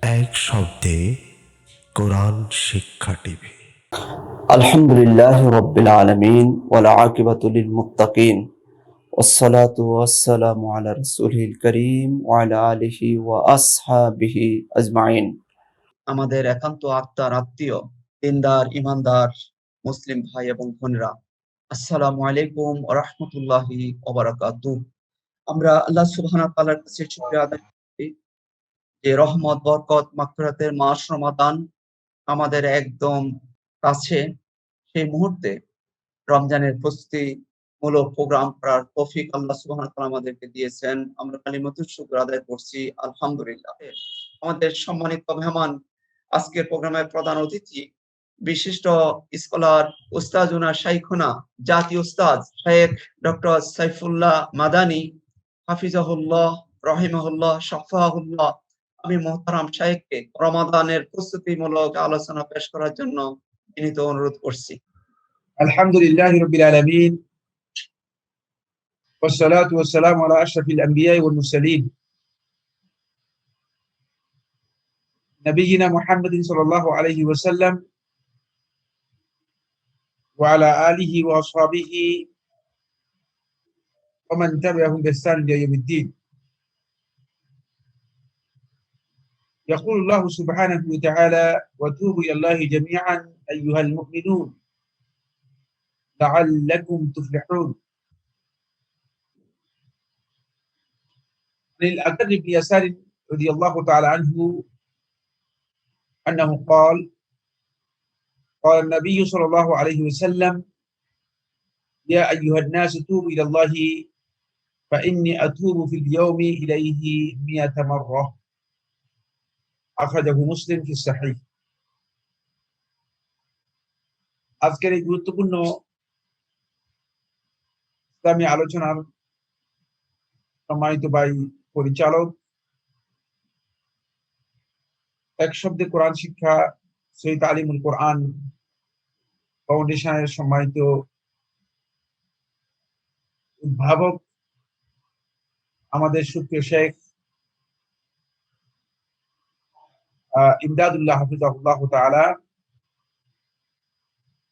এক শব্দে কোরআন শিক্ষা টিভি। আলহামদুলিল্লাহ রব্বিল আলামিন ওয়াল আকিবাতু লিল মুত্তাকিন ওয়াসসালাতু ওয়াসসালামু আলা রাসূলিল কারীম ওয়া আলা আলিহি ওয়া আসহাবিহি আজমাইন। আমাদের একান্ত আত্মার আত্মীয় দিনদার ইমানদার মুসলিম ভাই এবং বোনেরা, আসসালামু আলাইকুম ওয়া রাহমাতুল্লাহি ওয়া বারাকাতুহু। আমরা আল্লাহ সুবহানাহু ওয়া তাআলার কাছে শুকরিয়া আদায় করি যে রহমত, বরকত, মাগফিরাতের মাস রমাদান আমাদের একদম কাছে। সেই মুহূর্তে রমজানের প্রস্তুতিমূলক প্রোগ্রাম করার তৌফিক আল্লাহ সুবহানাহু ওয়া তাআলা আমাদেরকে দিয়েছেন। আমরা কালিমাতুশ শুকর আদায় করছি আলহামদুলিল্লাহ। আমাদের সম্মানিত মেহমান, আজকের প্রোগ্রামের প্রধান অতিথি, বিশিষ্ট স্কলার উস্তাজুনা শাইখুনা, জাতীয় উস্তাদ শেখ ডক্টর সাইফুল্লাহ মাদানী হাফিজাহুল্লাহ রহিমাহুল্লাহ শাফাহুল্লাহ। আমি মোহতারাম শাইখকে রমাদানের প্রস্তুতিমূলক আলোচনা পেশ করার জন্য বিনীত অনুরোধ করছি। الحمد لله رب العالمين والصلاة والسلام على أشرف الأنبياء والمرسلين نبينا محمد صلى الله عليه وسلم وعلى آله وأصحابه ومن تبعهم بإحسان إلى يوم الدين. يقول الله سبحانه وتعالى: وتوبوا إلى الله جميعا أيها المؤمنون لعلكم تفلحون. عن الأكر بن يسار رضي الله تعالى عنه أنه قال النبي صلى الله عليه وسلم: يا أيها الناس توبوا إلى الله فإني أتوب في اليوم إليه 100 مرة. أخرجه مسلم في الصحيح. আজকের এই গুরুত্বপূর্ণ ইসলামী আলোচনার সম্মানিত ভাই পরিচালক, এক শব্দে কোরআন শিক্ষা সহিহ তালিমুল কোরআন ফাউন্ডেশনের সম্মানিত উদ্ভাবক আমাদের সুপ্রিয় শেখ ইমদাদুল্লাহ হাফিজাহুল্লাহ তাআলা,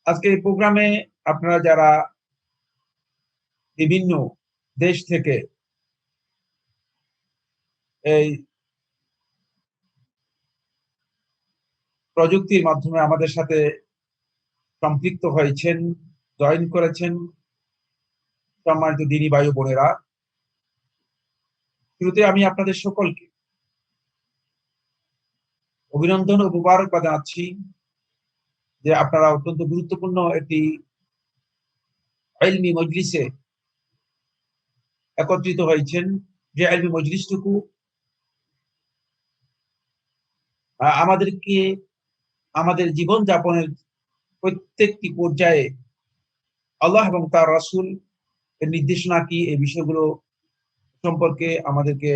আজকে এই প্রোগ্রামে আপনারা যারা বিভিন্ন দেশ থেকে এই প্রযুক্তির মাধ্যমে আমাদের সাথে সম্পৃক্ত হয়েছেন, জয়েন করেছেন, সম্মানিত দিনী ভাই ও বোনেরা, শুরুতে আমি আপনাদের সকলকে অভিনন্দন ও মুবারকবাদ জানাচ্ছি যে আপনারা অত্যন্ত গুরুত্বপূর্ণ একটি ইলমি মজলিসে একত্রিত হয়েছেন। যে ইলমি মজলিসটুকু আমাদেরকে আমাদের জীবন যাপনের প্রত্যেকটি পর্যায়ে আল্লাহ এবং তার রাসূল এর নির্দেশনা কি, এই বিষয়গুলো সম্পর্কে আমাদেরকে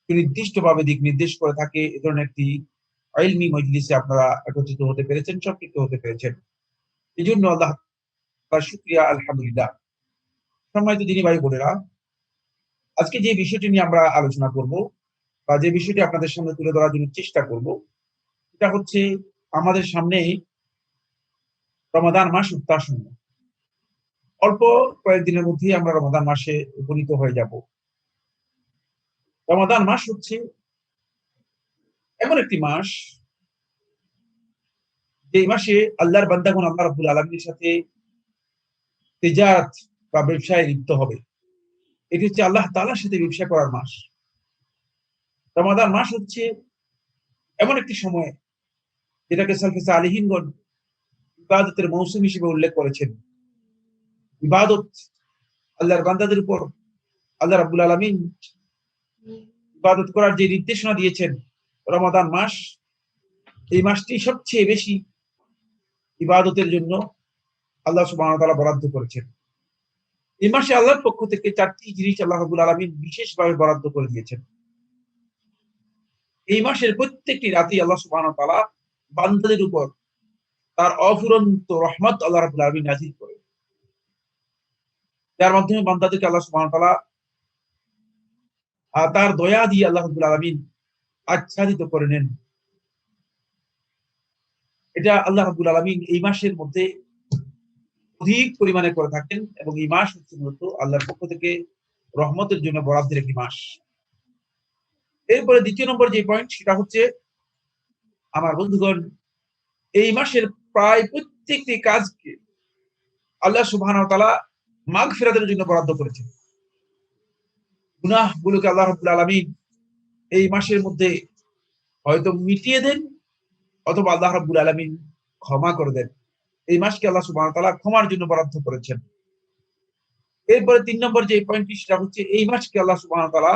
সুনির্দিষ্টভাবে দিক নির্দেশ করে থাকে। এ ধরনের একটি ইলমি মজলিসে আপনারা একত্রিত হতে পেরেছেন, সম্পৃক্ত হতে পেরেছেন, এই জন্য আল্লাহ তাআলার শুকরিয়া, আলহামদুলিল্লাহ। সম্মানিত দিনী ভাই বোনেরা, আজকে যে বিষয়টি নিয়ে আমরা আলোচনা করব বা যে বিষয়টি আপনাদের সামনে তুলে ধরার জন্য চেষ্টা করব, এটা হচ্ছে আমাদের সামনে রমাদান মাস উত্তাসন্ন। অল্প কয়েকদিনের মধ্যেই আমরা রমাদান মাসে উপনীত হয়ে যাব। রমাদান মাস হচ্ছে এমন একটি মাস, যে মাসে আল্লাহর বান্দাগণ আল্লাহ রাব্বুল আলামিনের সাথে তিজারত বা ব্যবসায় লিপ্ত হবে। এটি হচ্ছে আল্লাহ তাআলার সাথে ব্যবসা করার মাস। রমাদান মাস হচ্ছে এমন একটি সময় যেটাকে সালফে সালিহিনগণ ইবাদতের মৌসুম হিসেবে উল্লেখ করেছেন। ইবাদত আল্লাহর বান্দাদের উপর আল্লাহ রাব্বুল আলামিন ইবাদত করার যে নির্দেশনা দিয়েছেন, রমাদান মাস, এই মাসটি সবচেয়ে বেশি ইবাদতের জন্য আল্লাহ সুবহানাহু ওয়া তাআলা বরাদ্দ করেছেন। এই মাসে আল্লাহর পক্ষ থেকে 4টি জিনিস আল্লাহ রাব্বুল আলামিন বিশেষভাবে বরাদ্দ করে দিয়েছেন। এই মাসের প্রত্যেকটি রাতেই আল্লাহ সুবহানাহু ওয়া তাআলা বান্দাদের উপর তার অফুরন্ত রহমত আল্লাহ রাব্বুল আলামিন নাযিল করেন, যার মাধ্যমে বান্দাদেরকে আল্লাহ সুবহানাহু ওয়া তাআলা তার দয়া দিয়ে আল্লাহ রাব্বুল আলামিন আচ্ছাদিত করে নেন। এটা আল্লাহ রাব্বুল আলামিন এই মাসের মধ্যে অধিক পরিমাণে করে থাকেন, এবং এই মাস হচ্ছে মূলত আল্লাহর পক্ষ থেকে রহমতের জন্য বরাদ্দের একটি মাস। এরপরে দ্বিতীয় নম্বর যে পয়েন্ট, সেটা হচ্ছে আমার বন্ধুগণ, এই মাসের প্রায় প্রত্যেকটি কাজকে আল্লাহ সুবহানাহু ওয়া তাআলা মাগফিরাতের জন্য বরাদ্দ করেছেন। গুনাহগুলোকে আল্লাহ রাব্বুল আলামিন এই মাসের মধ্যে হয়তো মিটিয়ে দেন, অথবা আল্লাহ রাব্বুল আলামিন ক্ষমা করে দেন। এই মাসকে আল্লাহ সুবহানাহু ওয়া তাআলা ক্ষমার জন্য বরাদ্দ করেছেন। এরপরে ৩ নম্বর যে পয়েন্টটি, সেটা হচ্ছে এই মাসকে আল্লাহ সুবহানাহু ওয়া তাআলা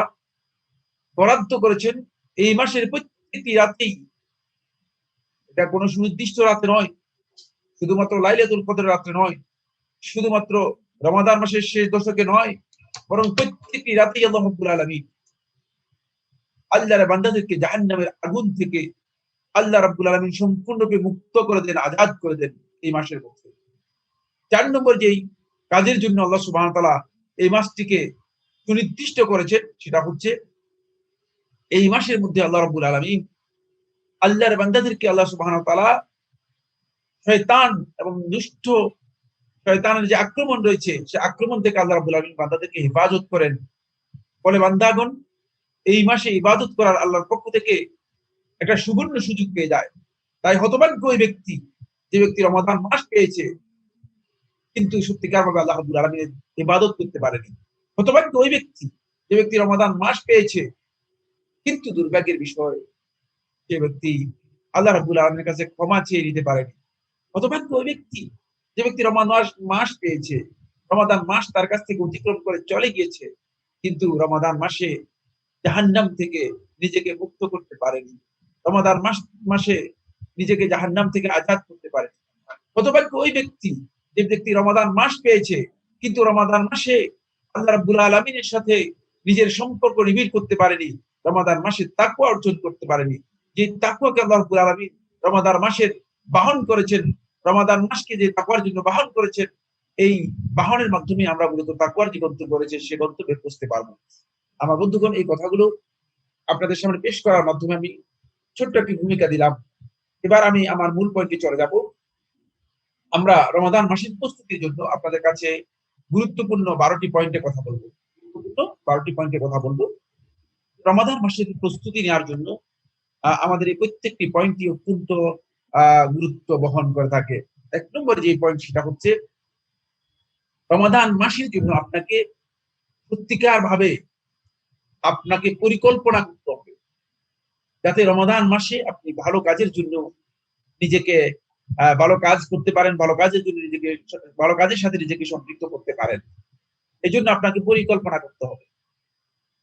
বরাদ্দ করেছেন এই মাসের প্রত্যেকটি রাতেই। এটা কোনো সুনির্দিষ্ট রাতে নয়, শুধুমাত্র লাইলাতুল কদরের রাতে নয়, শুধুমাত্র রমাদান মাসের শেষ দশকে নয়, বরং প্রত্যেকটি রাতেই আল্লাহ রাব্বুল আলামিন আল্লাহর বান্দাদেরকে জাহান্নামের আগুন থেকে আল্লাহ রাব্বুল আলামিন সম্পূর্ণরূপে মুক্ত করে দেন, আজাদ করে দেন এই মাসের মধ্যে। ৪ নম্বর যেই কাজের জন্য আল্লাহ সুবহানাহু ওয়া তাআলা এই মাসটিকে সুনির্দিষ্ট করেছেন, সেটা হচ্ছে এই মাসের মধ্যে আল্লাহ রাব্বুল আলামিন আল্লাহর বান্দাদেরকে আল্লাহ সুবহানাহু ওয়া তাআলা শয়তান এবং দুষ্ট শয়তানের যে আক্রমণ রয়েছে, সে আক্রমণ থেকে আল্লাহ রাব্বুল আলামিন বান্দাদেরকে হেফাজত করেন। বলে বান্দাগণ এই মাসে ইবাদত করার আল্লাহর পক্ষ থেকে একটা সুবর্ণ সুযোগ পেয়ে যায়। তাই হতভাগ্য ওই ব্যক্তি, যে ব্যক্তি রমাদান মাস পেয়েছে কিন্তু সত্যিকার ভাবে আল্লাহ রাব্বুল আলামিনের ইবাদত করতে পারেনি। হতভাগ্য ওই ব্যক্তি, যে ব্যক্তি রমাদান মাস পেয়েছে কিন্তু দুর্ভাগ্যের বিষয়, সে ব্যক্তি আল্লাহ রাব্বুল আলামিনের কাছে ক্ষমা চেয়ে নিতে পারেনি। হতভাগ্য ওই ব্যক্তি, যে ব্যক্তি রমাদান মাস পেয়েছে, রমাদান মাস তার কাছ থেকে অতিক্রম করে চলে গিয়েছে, কিন্তু রমাদান মাসে জাহান্নাম থেকে নিজেকে মুক্ত করতে পারেনি। রমাদান মাসে নিজেকে জাহান্নাম থেকে আজাদ করতে পারেনি। হতভাগ্য ওই ব্যক্তি, যে ব্যক্তি রমাদান মাস পেয়েছে কিন্তু রমাদান মাসে আল্লাহ রাব্বুল আলামিনের সাথে নিজের সম্পর্ক নিবিড় করতে পারেনি, রমাদান মাসে তাকওয়া অর্জন করতে পারেনি। যে তাকওয়াকে আল্লাহ রাব্বুল আলামিন রমাদান মাসের বাহন করেছেন, রমাদান মাসকে যে তাকওয়ার জন্য বাহন করেছেন, এই বাহনের মাধ্যমে আমরা মূলত তাকওয়ার যে গন্তব্য রয়েছে সে গন্তব্যে পৌঁছতে পারবো। আমার বন্ধুগণ, এই কথাগুলো আপনাদের সামনে পেশ করার মাধ্যমে আমি ছোট্ট একটি ভূমিকা দিলাম। এবার আমি আমার মূল পয়েন্টে চলে যাব। আমরা রমাদান মাসের প্রস্তুতির জন্য আপনাদের কাছে গুরুত্বপূর্ণ 12টি পয়েন্টে কথা বলবো। গুরুত্বপূর্ণ 12টি পয়েন্টে কথা বলবো। রমাদান মাসের প্রস্তুতি নেওয়ার জন্য আমাদের এই প্রত্যেকটি পয়েন্টই অত্যন্ত গুরুত্ব বহন করে থাকে। ১ নম্বর যে পয়েন্ট, সেটা হচ্ছে রমাদান মাসের জন্য আপনাকে সত্যিকার ভাবে আপনাকে পরিকল্পনা করতে হবে, যাতে রমাদান মাসে আপনি ভালো কাজের জন্য নিজেকে ভালো কাজ করতে পারেন, ভালো কাজের জন্য নিজেকে ভালো কাজের সাথে নিজেকে সম্পৃক্ত করতে পারেন। এই জন্য আপনাকে পরিকল্পনা করতে হবে,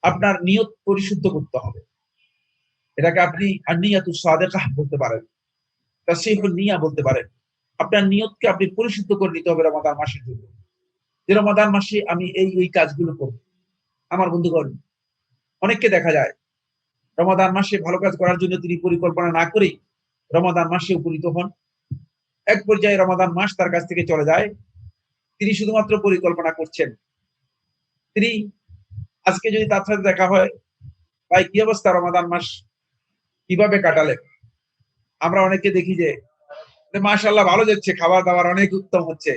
আপনার নিয়ত পরিশুদ্ধ করতে হবে। এটাকে আপনি আন-নিয়াতুস সাদিকাহ বলতে পারেন, তাসহিহুন নিয়া বলতে পারেন। আপনার নিয়তকে আপনি পরিশুদ্ধ করে নিতে হবে রমাদান মাসের জন্য, যে রমাদান মাসে আমি এই কাজগুলো করব। আমার বন্ধুগণ, অনেককে দেখা যায় রমাদান মাসে ভালো কাজ করার জন্য তিনি পরিকল্পনা না করেই রমাদান মাসে উপনীত হন। এক পর্যায়ে রমাদান মাস তার কাছ থেকে চলে যায়, তিনি শুধুমাত্র পরিকল্পনা করছেন। তিনি আজকে যদি তার সাথে দেখা হয়, ভাই কি অবস্থা, রমাদান মাস কিভাবে কাটালেন? আমরা অনেকে দেখি যে মাশাআল্লাহ ভালো যাচ্ছে, খাবার দাবার অনেক উত্তম হচ্ছে,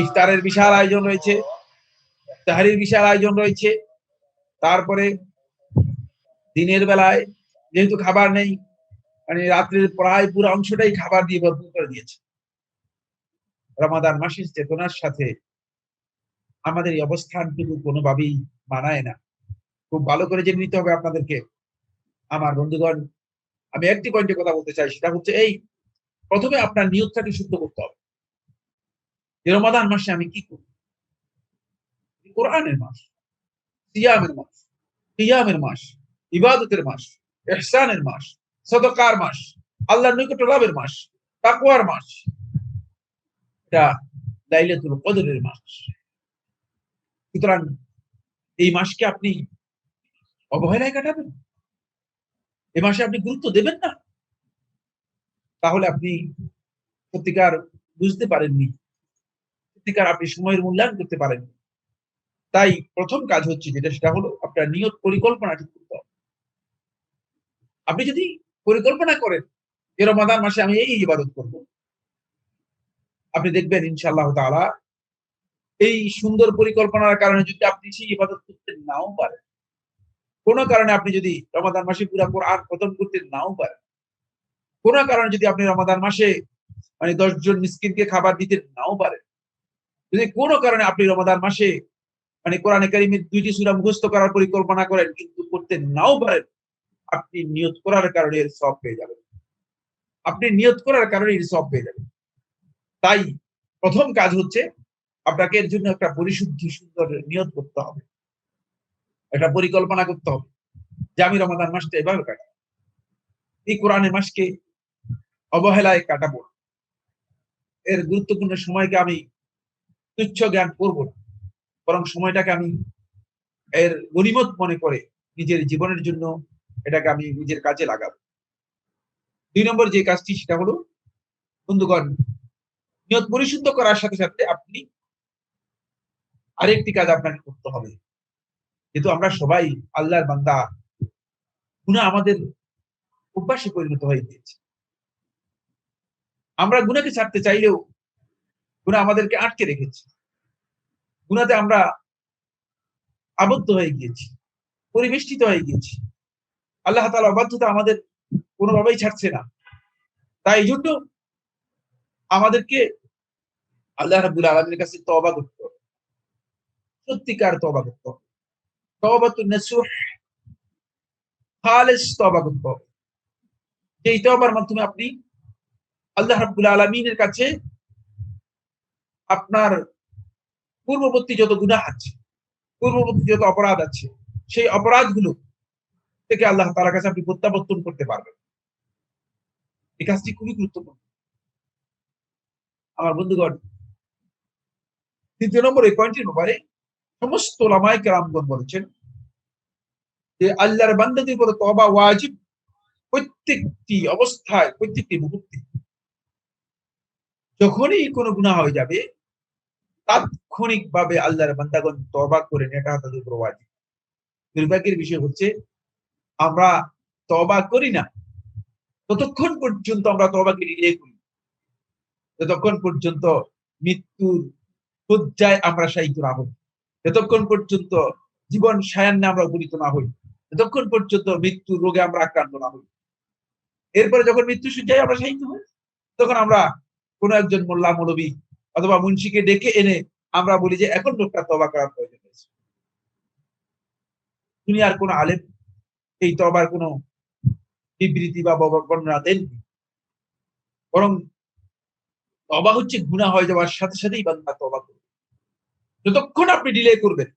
ইফতারের বিশাল আয়োজন রয়েছে, তাহরির বিশাল আয়োজন রয়েছে। তারপরে দিনের বেলায় যেহেতু খাবার নেই, মানে রাত্রের প্রায় পুরো অংশটাই খাবার দিয়ে ভরপুর করে দিয়েছে। রমাদান মাসের চেতনার সাথে আমাদের এই অবস্থান কিন্তু কোনোভাবেই মানায় না। খুব ভালো করে জেনে নিতে হবে আপনাদেরকে। আমার বন্ধুগণ, আমি একটি পয়েন্টে কথা বলতে চাই, সেটা হচ্ছে এই, প্রথমে আপনার নিয়তটাকে শুদ্ধ করতে হবে যে রমাদান মাসে আমি কি করব। কোরআনের মাস, সিয়ামের মাস, কিয়ামের মাস, ইবাদতের মাস, ইহসানের মাস, সদকার মাস, আল্লাহর নৈকট্য লাভের মাস, তাকওয়ার মাস, এটা লাইলাতুল কদরের মাস। সুতরাং এই মাসকে আপনি অবহেলায় কাটাবেন, এই মাসে আপনি গুরুত্ব দেবেন না, তাহলে আপনি সত্যিকার বুঝতে পারেননি, সত্যিকার আপনি সময়ের মূল্যায়ন করতে পারেননি। তাই প্রথম কাজ হচ্ছে যেটা, সেটা হলো আপনার নিয়ত পরিকল্পনা ঠিক করতে হবে। আপনি যদি পরিকল্পনা করেন যে রমাদান মাসে আমি এই ইবাদত করব, আপনি দেখবেন ইনশাআল্লাহ তাআলা এই সুন্দর পরিকল্পনার কারণে যদি আপনি সেই ইবাদত করতে নাও পারেন, কোনো কারণে আপনি যদি রমাদান মাসে পুরা কোরআন খতম করতে নাও পারেন, কোনো কারণে যদি আপনি রমাদান মাসে মানে 10 জন মিসকিনকে খাবার দিতে নাও পারেন, যদি কোনো কারণে আপনি রমাদান মাসে মানে কোরআনে কারিমের 2টি সূরা মুখস্থ করার পরিকল্পনা করেন কিন্তু করতে নাও পারেন, আপনি নিয়ত করার কারণে এর সওয়াব পেয়ে যাবেন। আপনি নিয়ত করার কারণে এর সওয়াব পেয়ে যাবেন। তাই প্রথম কাজ হচ্ছে আপনাকে এর জন্য একটা পরিশুদ্ধি সুন্দর নিয়ত করতে হবে, একটা পরিকল্পনা করতে হবে যে আমি রমাদান মাসটা এভাবে কাটাবো, এই কোরআনের মাসকে অবহেলায় কাটাবো না, এর গুরুত্বপূর্ণ সময়কে আমি তুচ্ছ জ্ঞান করবো না, বরং সময়টাকে আমি এর গনিমত মনে করে নিজের জীবনের জন্য এটাকে আমি নিজের কাজে লাগাবো। 2 নম্বর যে কাজটি সেটা হলো বন্ধুগণ, নিয়ত পরিশুদ্ধ করার সাথে সাথে আপনি আরেকটি কাজ আপনাকে করতে হবে। যেহেতু আমরা সবাই আল্লাহর বান্দা, গুনাহ আমাদের অভ্যাসে পরিণত হয়ে গিয়েছে। আমরা গুনাহকে ছাড়তে চাইলেও গুনাহ আমাদেরকে আটকে রেখেছে। গুনাহতে আমরা আবদ্ধ হয়ে গিয়েছি, পরিবেষ্টিত হয়ে গিয়েছি। আল্লাহ তাআলার অবাধ্যতা আমাদের কোনোভাবেই ছাড়ছে না। তাই এই জন্য আমাদেরকে আল্লাহ রাব্বুল আলামিনের কাছে তওবা করতে হবে, সত্যিকার তওবা করতে হবে, তওবাতুন নাসুহ, খালেস তওবা করতে হবে। এই তওবার মাধ্যমে আপনি আল্লাহ রাব্বুল আলামিনের কাছে আপনার পূর্ববর্তী যত গুনাহ আছে, পূর্ববর্তী যত অপরাধ আছে, সেই অপরাধগুলো থেকে আল্লাহ তাআলার কাছে আপনি প্রত্যাবর্তন করতে পারবেন। এই কাজটি খুবই গুরুত্বপূর্ণ আমার বন্ধুগণ। 3 নম্বর এই পয়েন্টের ব্যাপারে সমস্ত উলামায়ে কেরামগণ বলেছেন যে আল্লাহর বান্দাদের উপর তওবা ওয়াজিব প্রত্যেকটি অবস্থায়, প্রত্যেকটি মুহূর্তে। যখনই কোনো গুনাহ হয়ে যাবে তাৎক্ষণিকভাবে আল্লাহর বান্দাগণ তওবা করে নেওয়াটা তাদের উপর ওয়াজিব। দুর্ভাগ্যের বিষয় হচ্ছে আমরা তওবা করি না ততক্ষণ পর্যন্ত, আমরা তওবাকে ডিলে করি যতক্ষণ পর্যন্ত মৃত্যুর শয্যায় আমরা শায়িত না হই, যতক্ষণ পর্যন্ত জীবন সায়ান্নে আমরা উপনীত না হই, যতক্ষণ পর্যন্ত মৃত্যুর রোগে আমরা আক্রান্ত না হই। এরপরে যখন মৃত্যু শয্যায় আমরা শায়িত হই, তখন আমরা কোন একজন মোল্লা মৌলবী অথবা মুন্সিকে ডেকে এনে আমরা বলি যে এখন লোকটা তওবা করার প্রয়োজন হয়েছে। দুনিয়ার কোন আলেম এই তওবার কোন বিবৃতি বা বর্ণনা দেননি, বরং তওবা হচ্ছে গুনাহ হয়ে যাওয়ার সাথে সাথেই বান্দা তওবা করবে। যতক্ষণ আপনি ডিলে করবেন,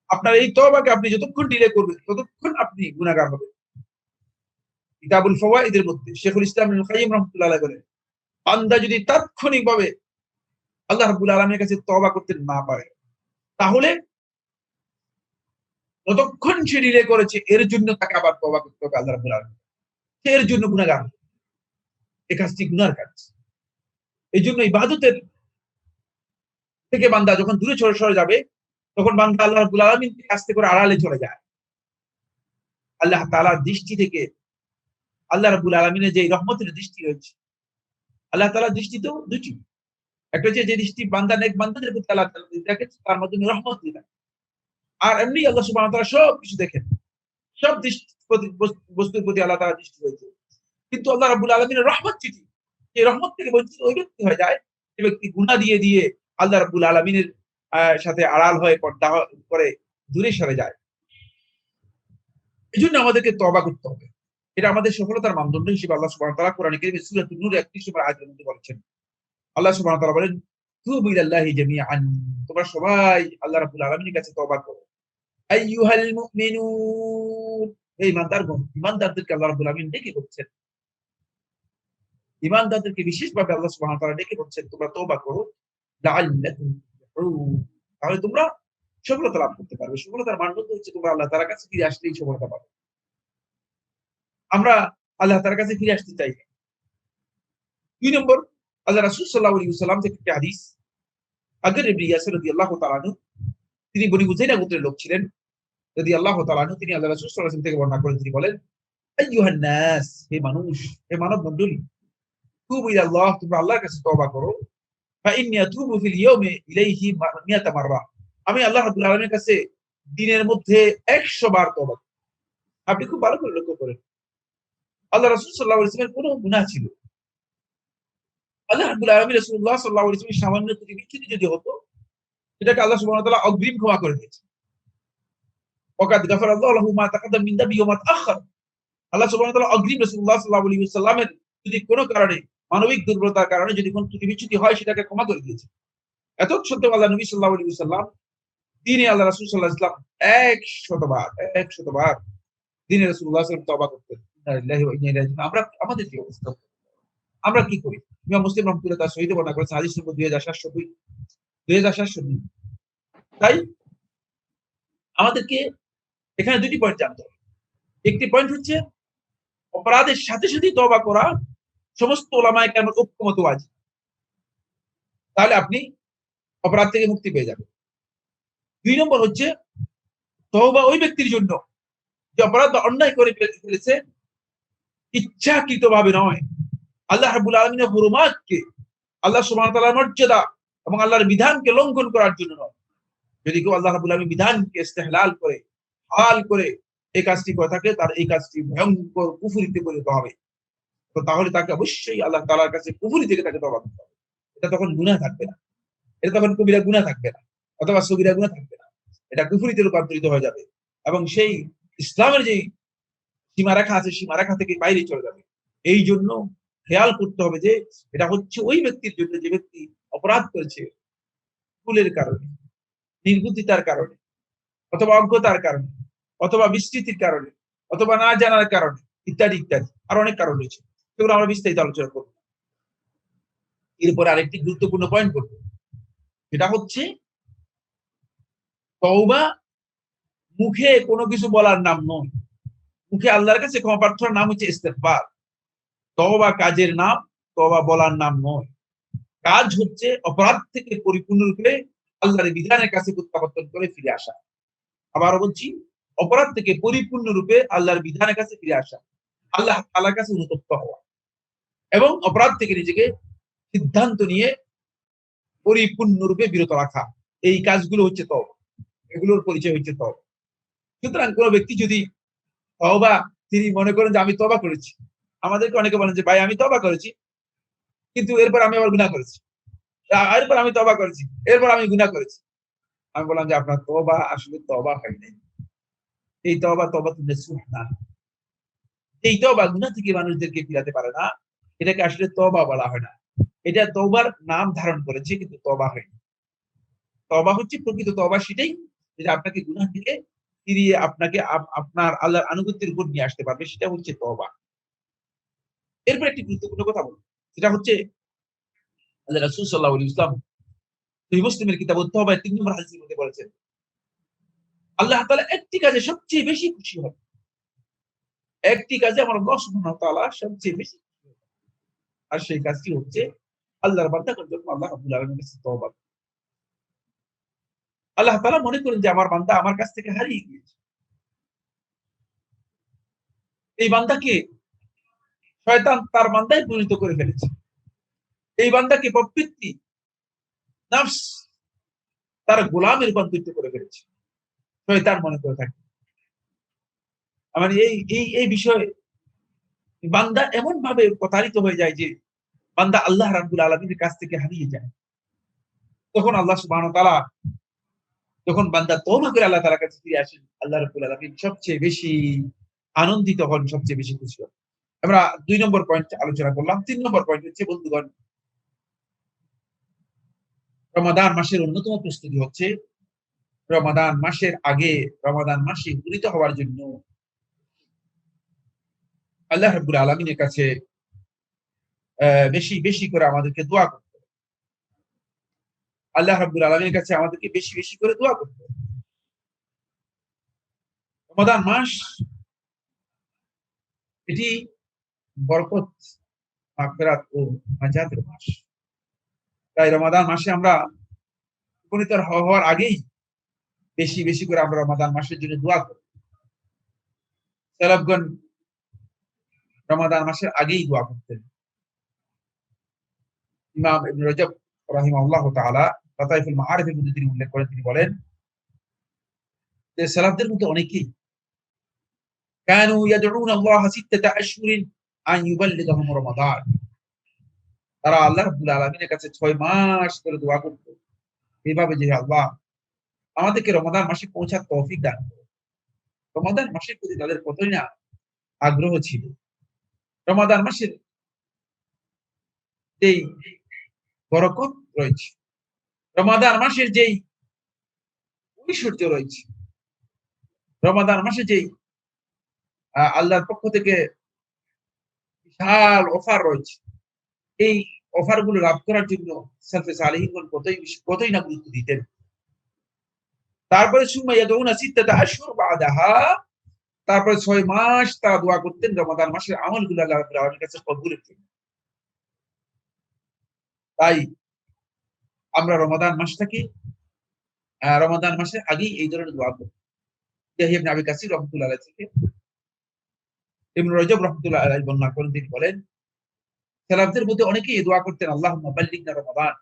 আপনার এই তওবাকে আপনি যতক্ষণ ডিলে করবেন ততক্ষণ আপনি গুনাহগার হবেন। কিতাবুল ফাওয়াইদের মধ্যে শেখুল ইসলাম ইবনে কাইয়্যিম রাহমাতুল্লাহ আলাইহি বলেন, বান্দা যদি তাৎক্ষণিকভাবে আল্লাহ রাব্বুল আলামিনের কাছে তওবা করতে না পারে, তাহলে যতক্ষণ সে ডিলে করেছে এর জন্য তাকে আবার তওবা করতে হবে আল্লাহ রাব্বুল আলামিন। সে এর জন্য গুনাহগার। এই কাজটি গুনাহর কাজ। এই জন্য ইবাদতের থেকে বান্দা যখন দূরে সরে যাবে, তখন বান্দা আল্লাহ রাব্বুল আলামিন থেকে আস্তে করে আড়ালে চলে যায়। আল্লাহ তাআলার দৃষ্টি থেকে, আল্লাহ রাব্বুল আলামিনের যে রহমতের দৃষ্টি রয়েছে, আল্লাহ তাআলার দৃষ্টি তো দুটি। একটা হচ্ছে যে দৃষ্টি বান্দা নেক বান্দাদের প্রতি আল্লাহ তাআলা দেখে, তার মাধ্যমে রহমত দিলেন। আর এমনি আল্লাহ সুবহানাহু ওয়া তাআলা সবকিছু দেখেন, সব বস্তুর প্রতি আল্লাহ তাআলার দৃষ্টি রয়েছে। কিন্তু আল্লাহ রাব্বুল আলামিনের রহমত যেটি, এই রহমত থেকে বঞ্চিত ওই ব্যক্তি হয়ে যায় যে ব্যক্তি গুনাহ দিয়ে দিয়ে আল্লাহ রাব্বুল আলামিনের সাথে আড়াল হয়ে পর্দা করে দূরে সরে যায়। এজন্য আমাদেরকে তওবা করতে হবে। এটা আমাদের সফলতার মানদণ্ড হিসেবে আল্লাহ সুবহানাহু ওয়া তাআলা কোরআনে কারীমে সূরা নূর 31 নম্বর আয়াতের মধ্যে বলেছেন। আল্লাহ সুবহানাহু ওয়া তাআলা বলেন, তুবু ইলাল্লাহি জামিআন, তোমরা সবাই আল্লাহ রাব্বুল আলামিনের কাছে তওবা করো। আইয়ুহাল মুমিনুন, এই ইমানদারগণ, ইমানদারদেরকে আল্লাহ রাব্বুল আলামিন ডেকে বলছেন, ইমানদারদেরকে বিশেষভাবে আল্লাহ সুবহানাহু ওয়া তাআলা ডেকে বলছেন তোমরা তওবা করো, লাআল্লাকুম তুফলিহুন, তাহলে তোমরা সফলতা লাভ করতে পারবে। সফলতার মানদণ্ড হচ্ছে তোমরা আল্লাহ তাআলার কাছে ফিরে আসলেই সফলতা পাবে। আমরা আল্লাহ তাআলার কাছে ফিরে আসতে চাই। 2 নম্বর, আল্লাহ রাসূল সাল্লাল্লাহু আলাইহি ওয়াসাল্লাম থেকে একটি হাদিস, আগর ইবনে ইয়াসির রাদিয়াল্লাহু তাআলা আনহু, তিনি বনি বুযাইনা গোত্রের লোক ছিলেন রাদিয়াল্লাহু তাআলা আনহু, তিনি আল্লাহ রাসূল সাল্লাল্লাহু আলাইহি ওয়াসাল্লাম থেকে বর্ণনা করেন, তিনি বলেন, আইয়ুহান নাস, হে মানুষ, হে মানব মণ্ডলী, তুবু ইলাল্লাহ, তোমরা আল্লাহর কাছে তওবা করো। ফাইন্নী আতুবু ফিল ইয়াউমি ইলাইহি মিয়াতা মাররা, আমি আল্লাহ রাব্বুল আলামিনের কাছে দিনের মধ্যে 100 বার তওবা করি। আপনি খুব ভালো করে লক্ষ্য করেন, আল্লাহ রাসূল সাল্লাল্লাহু আলাইহি ওয়াসাল্লামের কোনো গুনাহ ছিল, আল্লাহ রাব্বুল আলামিন রাসূলুল্লাহ সাল্লাল্লাহু আলাইহি ওয়াসাল্লামের সামান্য ত্রুটি বিচ্যুতি যদি হতো, এটাকে আল্লাহ সুবহানাহু ওয়া তাআলা অগ্রিম ক্ষমা করে দিয়েছে। ওয়াকাদ গাফারাল্লাহু লাহু মা তাকাদ্দাম মিন যামবিহি ওয়া মা তাআখার, আল্লাহ সুবহানাহু ওয়া তাআলা অগ্রিম রাসূলুল্লাহ সাল্লাল্লাহু আলাইহি ওয়াসাল্লামের যদি কোনো কারণে, মানবিক দুর্বলতার কারণে যদি কোনো ত্রুটি বিচ্যুতি হয়, সেটাকে ক্ষমা করে দিয়েছে। এত সত্ত্বেও আল্লাহ নবী সাল্লাল্লাহু আলাইহি ওয়াসাল্লাম দিনে আল্লাহ রাসূল সাল্লাল্লাহু আলাইহি ওয়াসাল্লাম 100 বার দিনে রাসূলুল্লাহ সাল্লাল্লাহু আলাইহি ওয়াসাল্লাম তওবা করতেন। ইন্না লিল্লাহি ওয়া ইন্না ইলাইহি রাজিউন। আমরা আমাদের কি অবস্থা? আমরা কি করি? ইমাম মুসলিম রাহমাতুল্লাহ তার সহিহে বর্ণনা করেছেন, হাদিস নম্বর 2702। তাই আমাদেরকে এখানে দুটি পয়েন্ট জানতে হবে। একটি পয়েন্ট হচ্ছে অপরাধের সাথে সাথে তওবা করা সমস্ত উলামায়ে কেরামের ঐক্যমত ওয়াজিব। তাহলে আপনি অপরাধ থেকে মুক্তি পেয়ে যাবেন। 2 নম্বর হচ্ছে তওবা ওই ব্যক্তির জন্য যে অপরাধ বা অন্যায় করে ফেলেছে, ইচ্ছাকৃতভাবে নয়, আল্লাহ রাব্বুল আলামিনের হুরমাতকে, আল্লাহ সুবহানাহু ওয়া তাআলার মর্যাদা এবং আল্লাহর বিধানকে লঙ্ঘন করার জন্য নয়। যদি কেউ আল্লাহ রাব্বুল আলামিনের বিধানকে ইস্তেহলাল করে, হালাল করে এই কাজটি করে থাকে, তার এই কাজটি ভয়ঙ্কর কুফরিতে পরিণত হবে। তো তাহলে তাকে অবশ্যই আল্লাহ তাআলার কাছে কুফরি থেকে তাকে তওবা করতে হবে। এটা তখন গুনাহ থাকবে না, এটা তখন কবিরা গুনাহ থাকবে না, অথবা সগীরা গুনাহ থাকবে না, এটা কুফরিতে রূপান্তরিত হয়ে যাবে এবং সেই ইসলামের যে সীমারেখা আছে, সীমারেখা থেকে বাইরে চলে যাবে। এই জন্য খেয়াল করতে হবে যে এটা হচ্ছে ওই ব্যক্তির জন্য যে ব্যক্তি অপরাধ করেছে ভুলের কারণে, নির্বুদ্ধিতার কারণে, অথবা অজ্ঞতার কারণে, অথবা বিস্মৃতির কারণে, অথবা না জানার কারণে, ইত্যাদি ইত্যাদি আর অনেক কারণ রয়েছে, সেগুলো আমরা বিস্তারিত আলোচনা করব। এরপর আরেকটি গুরুত্বপূর্ণ পয়েন্ট করব, সেটা হচ্ছে তওবা মুখে কোনো কিছু বলার নাম নয়। মুখে আল্লাহর কাছে ক্ষমা প্রার্থনার নাম হচ্ছে ইস্তেগফার। তওবা কাজের নাম, তওবা বলার নাম নয়। কাজ হচ্ছে অপরাধ থেকে পরিপূর্ণরূপে আল্লাহর বিধানের কাছে প্রত্যাবর্তন করে ফিরে আসা। আবারও বলছি, অপরাধ থেকে পরিপূর্ণরূপে আল্লাহর বিধানের কাছে ফিরে আসা, আল্লাহ তাআলার কাছে অনুতপ্ত হওয়া এবং অপরাধ থেকে নিজেকে সিদ্ধান্ত নিয়ে পরিপূর্ণরূপে বিরত রাখা, এই কাজগুলো হচ্ছে তওবা। এগুলোর পরিচয় হচ্ছে তওবা। সুতরাং কোন ব্যক্তি যদি তওবা, তিনি মনে করেন যে আমি তওবা করেছি, আমাদেরকে অনেকে বলেন যে ভাই আমি তওবা করেছি, কিন্তু এরপর আমি আবার গুনাহ করেছি, এরপর আমি তওবা করেছি, এরপর আমি গুনাহ করেছি। আমি বললাম যে আপনার তওবা আসলে তওবা হয় নাই। এই তওবা তওবাতুন নাসুহ না। এই তওবা গুনাহ থেকে মানুষদেরকে ফিরাতে পারে না, এটাকে আসলে তওবা বলা হয় না। এটা তওবার নাম ধারণ করেছে, কিন্তু তওবা হয়নি। তওবা হচ্ছে প্রকৃত তওবা সেটাই, যেটা আপনাকে গুনাহ থেকে ফিরিয়ে আপনাকে আপনার আল্লাহর আনুগত্যের উপর নিয়ে আসতে পারবে, সেটা হচ্ছে তওবা। এরপর একটি গুরুত্বপূর্ণ কথা বলব, সেটা হচ্ছে আল্লাহ রাসূল সাল্লাল্লাহু আলাইহি ওয়াসাল্লাম সহিহ মুসলিমের কিতাব at-তাওবা ৩ নম্বর হাদিসের মধ্যে বলেছেন, আল্লাহ তাআলা একটি কাজে সবচেয়ে বেশি খুশি হন। একটি কাজে আমার আল্লাহ সুবহানাহু ওয়া তাআলা সবচেয়ে বেশি খুশি হন। আর সেই কাজটি হচ্ছে আল্লাহর বান্দা যখন আল্লাহ রাব্বুল আলামিনের কাছে তওবা করে। আল্লাহ তাআলা মনে করেন যে আমার বান্দা আমার কাছ থেকে হারিয়ে গিয়েছে। এই বান্দাকে শয়তান তার বান্দায় পরিণত করে ফেলেছে। এই বান্দাকে প্রবৃত্তি, নফস তার গোলামে রূপান্তরিত করে ফেলেছে। শয়তান মনে করে থাকে। আমার এই বিষয়ে বান্দা এমন ভাবে প্রতারিত হয়ে যায় যে বান্দা আল্লাহ রাব্বুল আলামিনের কাছ থেকে হারিয়ে যায়। তখন আল্লাহ সুবহানাহু ওয়া তাআলা, যখন বান্দা তওবা করে আল্লাহ তাআলার কাছে ফিরে আসেন, আল্লাহ রাব্বুল আলামিন সবচেয়ে বেশি আনন্দিত হন, সবচেয়ে বেশি খুশি হন। আমরা ২ নম্বর পয়েন্ট আলোচনা করলাম। ৩ নম্বর পয়েন্ট হচ্ছে বন্ধুগণ, রমাদান মাসের অন্যতম প্রস্তুতি হচ্ছে রমাদান মাসের আগে, রমাদান মাসে উপনীত হওয়ার জন্য আল্লাহ রাব্বুল আলামিনের কাছে বেশি বেশি করে আমাদেরকে দোয়া করতে হবে। আল্লাহ রাব্বুল আলামিনের কাছে আমাদেরকে বেশি বেশি করে দোয়া করতে হবে। রমাদান মাস এটি বরকত, মাগফিরাত ও নাজাতের মাস। তাই রমাদান মাসে আমরা উপনীত হওয়ার আগেই বেশি বেশি করে আমরা রমাদান মাসের জন্য দোয়া করি। সালাফগণ রমাদান মাসের আগেই দোয়া করতেন। ইমাম ইবনে রজব রাহিমাহুল্লাহ তাআলা লাতাইফুল মাআরিফের মধ্যে তিনি উল্লেখ করেন, তিনি বলেন যে সালাফদের মধ্যে অনেকেই কানু ইয়াদউনা আল্লাহ সিত্তাতা আশহুরিন আন ইউবাল্লিগাহুম রমাদান, তারা আল্লাহ রাব্বুল আলামিনের কাছে 6 মাস ধরে দোয়া করত এইভাবে যে আল্লাহ আমাদেরকে রমাদান মাসে পৌঁছার তৌফিক দান করো। রমাদান মাসের প্রতি তাদের কতই না আগ্রহ ছিল। রমাদান মাসের যেই বরকত রয়েছে, রমাদান মাসের যেই ঐশ্বর্য রয়েছে, রমাদান মাসে যেই আল্লাহর পক্ষ থেকে বিশাল অফার রয়েছে, এই অফার গুলো লাভ করার জন্য সালফে সালেহিনগণ কতই না গুরুত্ব দিতেন। তারপরে সুম্মা ইয়াদউনা সিত্তাতা আশহুর বাদাহা, তারপরে 6 মাস তারা দোয়া করতেন রমাদান মাসের আমলগুলো আল্লাহ রাব্বুল আলামিনের কাছে কবুলের জন্য। তাই আমরা রমাদান মাসটাকে রমাদান মাসের আগেই এই ধরনের দোয়া করি। ইয়াহইয়া ইবনে আবি কাসির রাহমাতুল্লাহ আলাইহি থেকে ইবনে রজব রাহমাতুল্লাহ আলাইহি বর্ণনা করেন, তিনি বলেন সালাফদের মধ্যে অনেকেই এই দোয়া করতেন, আল্লাহুম্মা বাল্লিগনা রমাদান,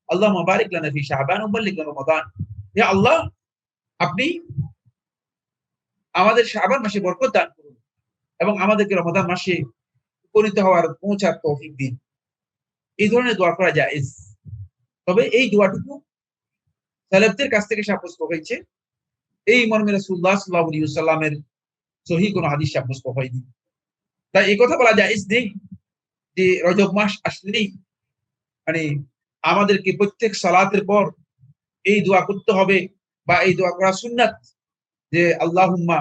আল্লাহুম্মা বারিক লানা ফি শাবান ওয়া বাল্লিগনা রমাদান। হে আল্লাহ, আপনি আমাদের শাবান মাসে বরকত দান করুন এবং আমাদেরকে রমাদান মাসে উপনীত হওয়ার পৌঁছার তৌফিক দিন। এই ধরনের দোয়া করা জায়েজ। তবে এই দোয়াটুকু সালাফদের কাছ থেকে সাব্যস্ত হয়েছে, এই মর্মে রাসূলুল্লাহ সাল্লাল্লাহু আলাইহি ওয়াসাল্লামের সহিহ কোনো হাদিস সাব্যস্ত হয়নি। তাই এই কথা বলা জায়েজ নেই যে রজব মাস আসলেই মানে আমাদেরকে প্রত্যেক সালাতের পর এই দোয়া করতে হবে বা এই দোয়া করা সুন্নাত যে আল্লাহুম্মা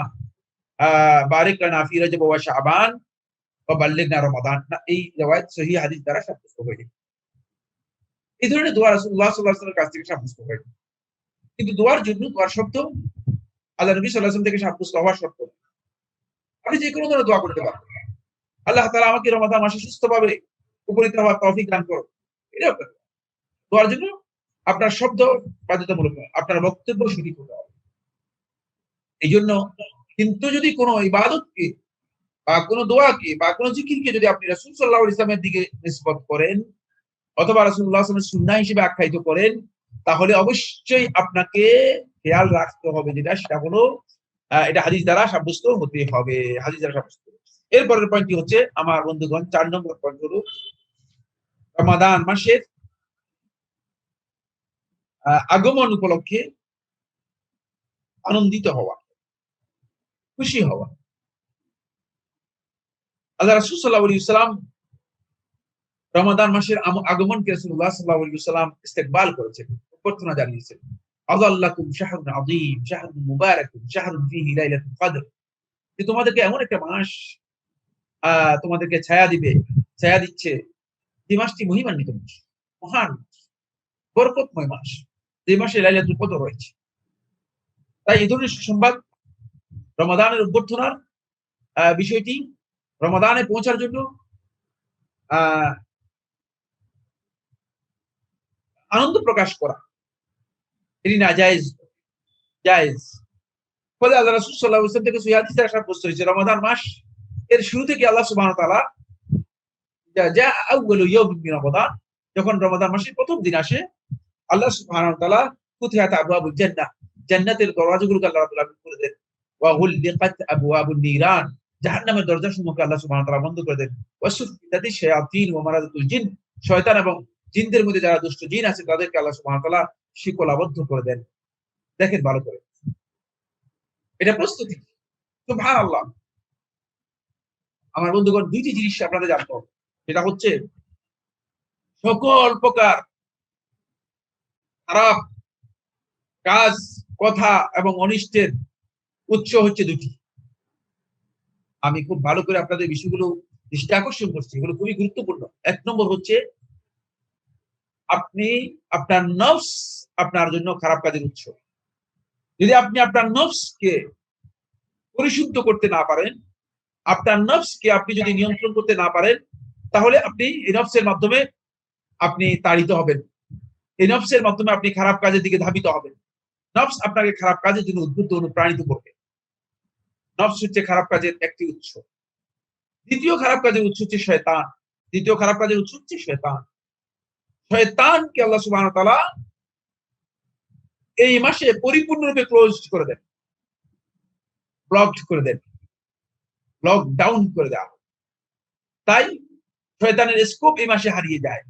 বারিক লানা ফি রজব ওয়া শাবান ওয়া বাল্লিগনা রমাদান। না, এই riwayat সহিহ হাদিস দ্বারা সাব্যস্ত হয়নি। এই ধরনের দোয়া রাসূলুল্লাহ সাল্লাল্লাহু আলাইহি ওয়াসাল্লামের কাছ থেকে সাব্যস্ত হয়নি। কিন্তু দোয়ার জন্য দোয়ার শব্দ আল্লাহ নবী সাল্লাল্লাহু আলাইহি ওয়াসাল্লাম থেকে সাব্যস্ত হওয়ার শর্ত। আপনি যে কোনো ধরনের দোয়া করতে পারেন, আল্লাহ তাআলা আমাকে রমাদান মাসে সুস্থভাবে উপনীত হওয়ার তৌফিক দান করো, এটাও করতে পারেন। দোয়ার জন্য আপনার শব্দ বাধ্যতামূলক নয়, আপনার বক্তব্য সঠিক হতে হবে। এই জন্য কিন্তু যদি কোনো ইবাদতকে বা কোনো দোয়াকে বা কোনো জিকিরকে যদি আপনি রাসূল সাল্লাল্লাহু আলাইহি ওয়াসাল্লামের দিকে নিসবত করেন অথবা রাসূলুল্লাহ সাল্লাল্লাহু আলাইহি ওয়াসাল্লামের সুন্নাহ হিসেবে আখ্যায়িত করেন, তাহলে অবশ্যই আপনাকে খেয়াল রাখতে হবে যেটা, সেটা হলো এটা হাদিস দ্বারা সাব্যস্ত হতে হবে। হাদিস দ্বারা সাব্যস্ত। এরপরের পয়েন্টটি হচ্ছে আমার বন্ধুগণ, 4 নম্বর পয়েন্ট হলো রমাদান মাসের আগমন উপলক্ষে আনন্দিত হওয়া, খুশি হওয়া। আল্লাহ রাসূল সাল্লাল্লাহু আলাইহি ওয়াসাল্লাম রমাদান মাসের আগমনকে রাসূলুল্লাহ সাল্লাল্লাহু আলাইহি ওয়াসাল্লাম ইস্তেকবাল করেছেন, অভ্যর্থনা জানিয়েছেন। আযাল্লাকুম শাহরুন আযীম শাহরুন মুবারাকুন শাহরুন ফীহি লাইলাতুল কদর, যে তোমাদেরকে এমন একটা মাস তোমাদেরকে ছায়া দিবে, ছায়া দিচ্ছে, যে মাসটি মহিমান্বিত মাস, মহান মাস, বরকতময় মাস, যে মাসে লাইলাতুল কদর রয়েছে। তাই এই ধরনের সুসংবাদ, রমাদানের অভ্যর্থনার বিষয়টি রমাদানে পৌঁছার জন্য আনন্দ প্রকাশ করা এটি না জায়েজ, জায়েজ। ফলে আল্লাহ রাসূল সাল্লাল্লাহু আলাইহি ওয়াসাল্লাম থেকে সহিহ হাদিসে সাব্যস্ত হয়েছে রমাদান মাস এর শুরু থেকে আল্লাহ সুবহানাহু ওয়া তাআলা যা আউয়ালু ইয়াউমিন মিন রমাদান, যখন রমাদান মাসের প্রথম দিন আসে, আল্লাহ সুবহানাহু ওয়া তাআলা ফুতিহাত আবওয়াবুল জান্নাহ, জান্নাতের দরজাগুলোকে আল্লাহ রাব্বুল আলামিন খুলে দেন। ওয়া গুলিকাত আবওয়াবুন নিরান, জাহান্নামের দরজাসমূহকে আল্লাহ সুবহানাহু ওয়া তাআলা বন্ধ করে দেন। ওয়া সুফিদাতিশ শায়াতিন ওয়া মারাদাতুল জিন, শয়তান এবং জিনদের মধ্যে যারা দুষ্ট জিন আছে তাদেরকে আল্লাহ সুবহানাহু ওয়া তাআলা শিকলাবদ্ধ করে দেন। দেখেন ভালো করে, এটা প্রস্তুতি। সুবহানাল্লাহ। আমার বন্ধুগণ, দুইটি জিনিস আপনাদের জানতে হবে, সেটা হচ্ছে সকল প্রকার খারাপ কাজ, কথা এবং অনিষ্টের উৎস হচ্ছে দুটি। আমি খুব ভালো করে আপনাদের বিষয়গুলো দৃষ্টি আকর্ষণ করছি, এগুলো খুবই গুরুত্বপূর্ণ। 1 নম্বর হচ্ছে আপনি আপনার নফস আপনার জন্য খারাপ কাজের উৎস। যদি আপনি আপনার নফসকে পরিশুদ্ধ করতে না পারেন, আপনার নফসকে আপনি যদি নিয়ন্ত্রণ করতে না পারেন, তাহলে আপনি এই নফসের মাধ্যমে আপনি তাড়িত হবেন, এই নফসের মাধ্যমে আপনি খারাপ কাজের দিকে ধাবিত হবেন। নফস আপনাকে খারাপ কাজের জন্য উদ্বুদ্ধ অনুপ্রাণিত করবে। নফস হচ্ছে খারাপ কাজের একটি উৎস। দ্বিতীয় খারাপ কাজের উৎস হচ্ছে শয়তান। দ্বিতীয় খারাপ কাজের উৎস হচ্ছে শয়তান। শয়তানকে আল্লাহ সুবহানাহু ওয়া তাআলা এই মাসে পরিপূর্ণরূপে ক্লোজ করে দেন, ব্লকড করে দেন, লকডাউন করে দেওয়া। তাই শয়তানের স্কোপ এই মাসে হারিয়ে যায়।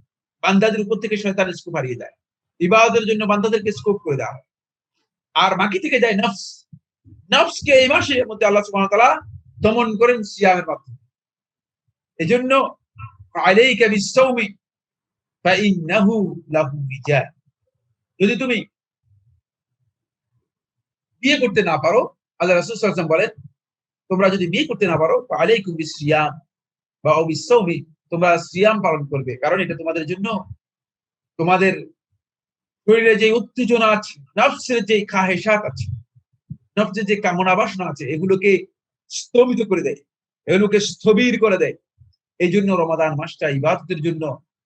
বান্দাদের উপর থেকে শয়তানের স্কোপ হারিয়ে যায়। ইবাদতের জন্য বান্দাদেরকে স্কোপ করে দেওয়া। আর বাকি থেকে যায় নফস। নফসকে এই মাসের মধ্যে আল্লাহ সুবহানাহু ওয়া তাআলা দমন করেন সিয়ামের মাধ্যমে। এজন্য আলাইকা বিস-সাওমি ফাইন্নাহু লাহু বিজা। যদি তুমি বিয়ে করতে না পারো, আল্লাহ রাসূল সাল্লাল্লাহু আলাইহি ওয়াসাল্লাম বলেন, তোমরা যদি বিয়ে করতে না পারো আলাইকুম বিস-সিয়াম বা বিস-সাওমি, তোমরা সিয়াম পালন করবে, কারণ এটা তোমাদের জন্য তোমাদের শরীরে যে উত্তেজনা আছে, নফসের যে খাহেশাত আছে, নফসের যে কামনা বাসনা আছে, এগুলোকে স্থবিত করে দেয়, এগুলোকে স্থবির করে দেয়। এই জন্য রমাদান মাসটা ইবাদতের জন্য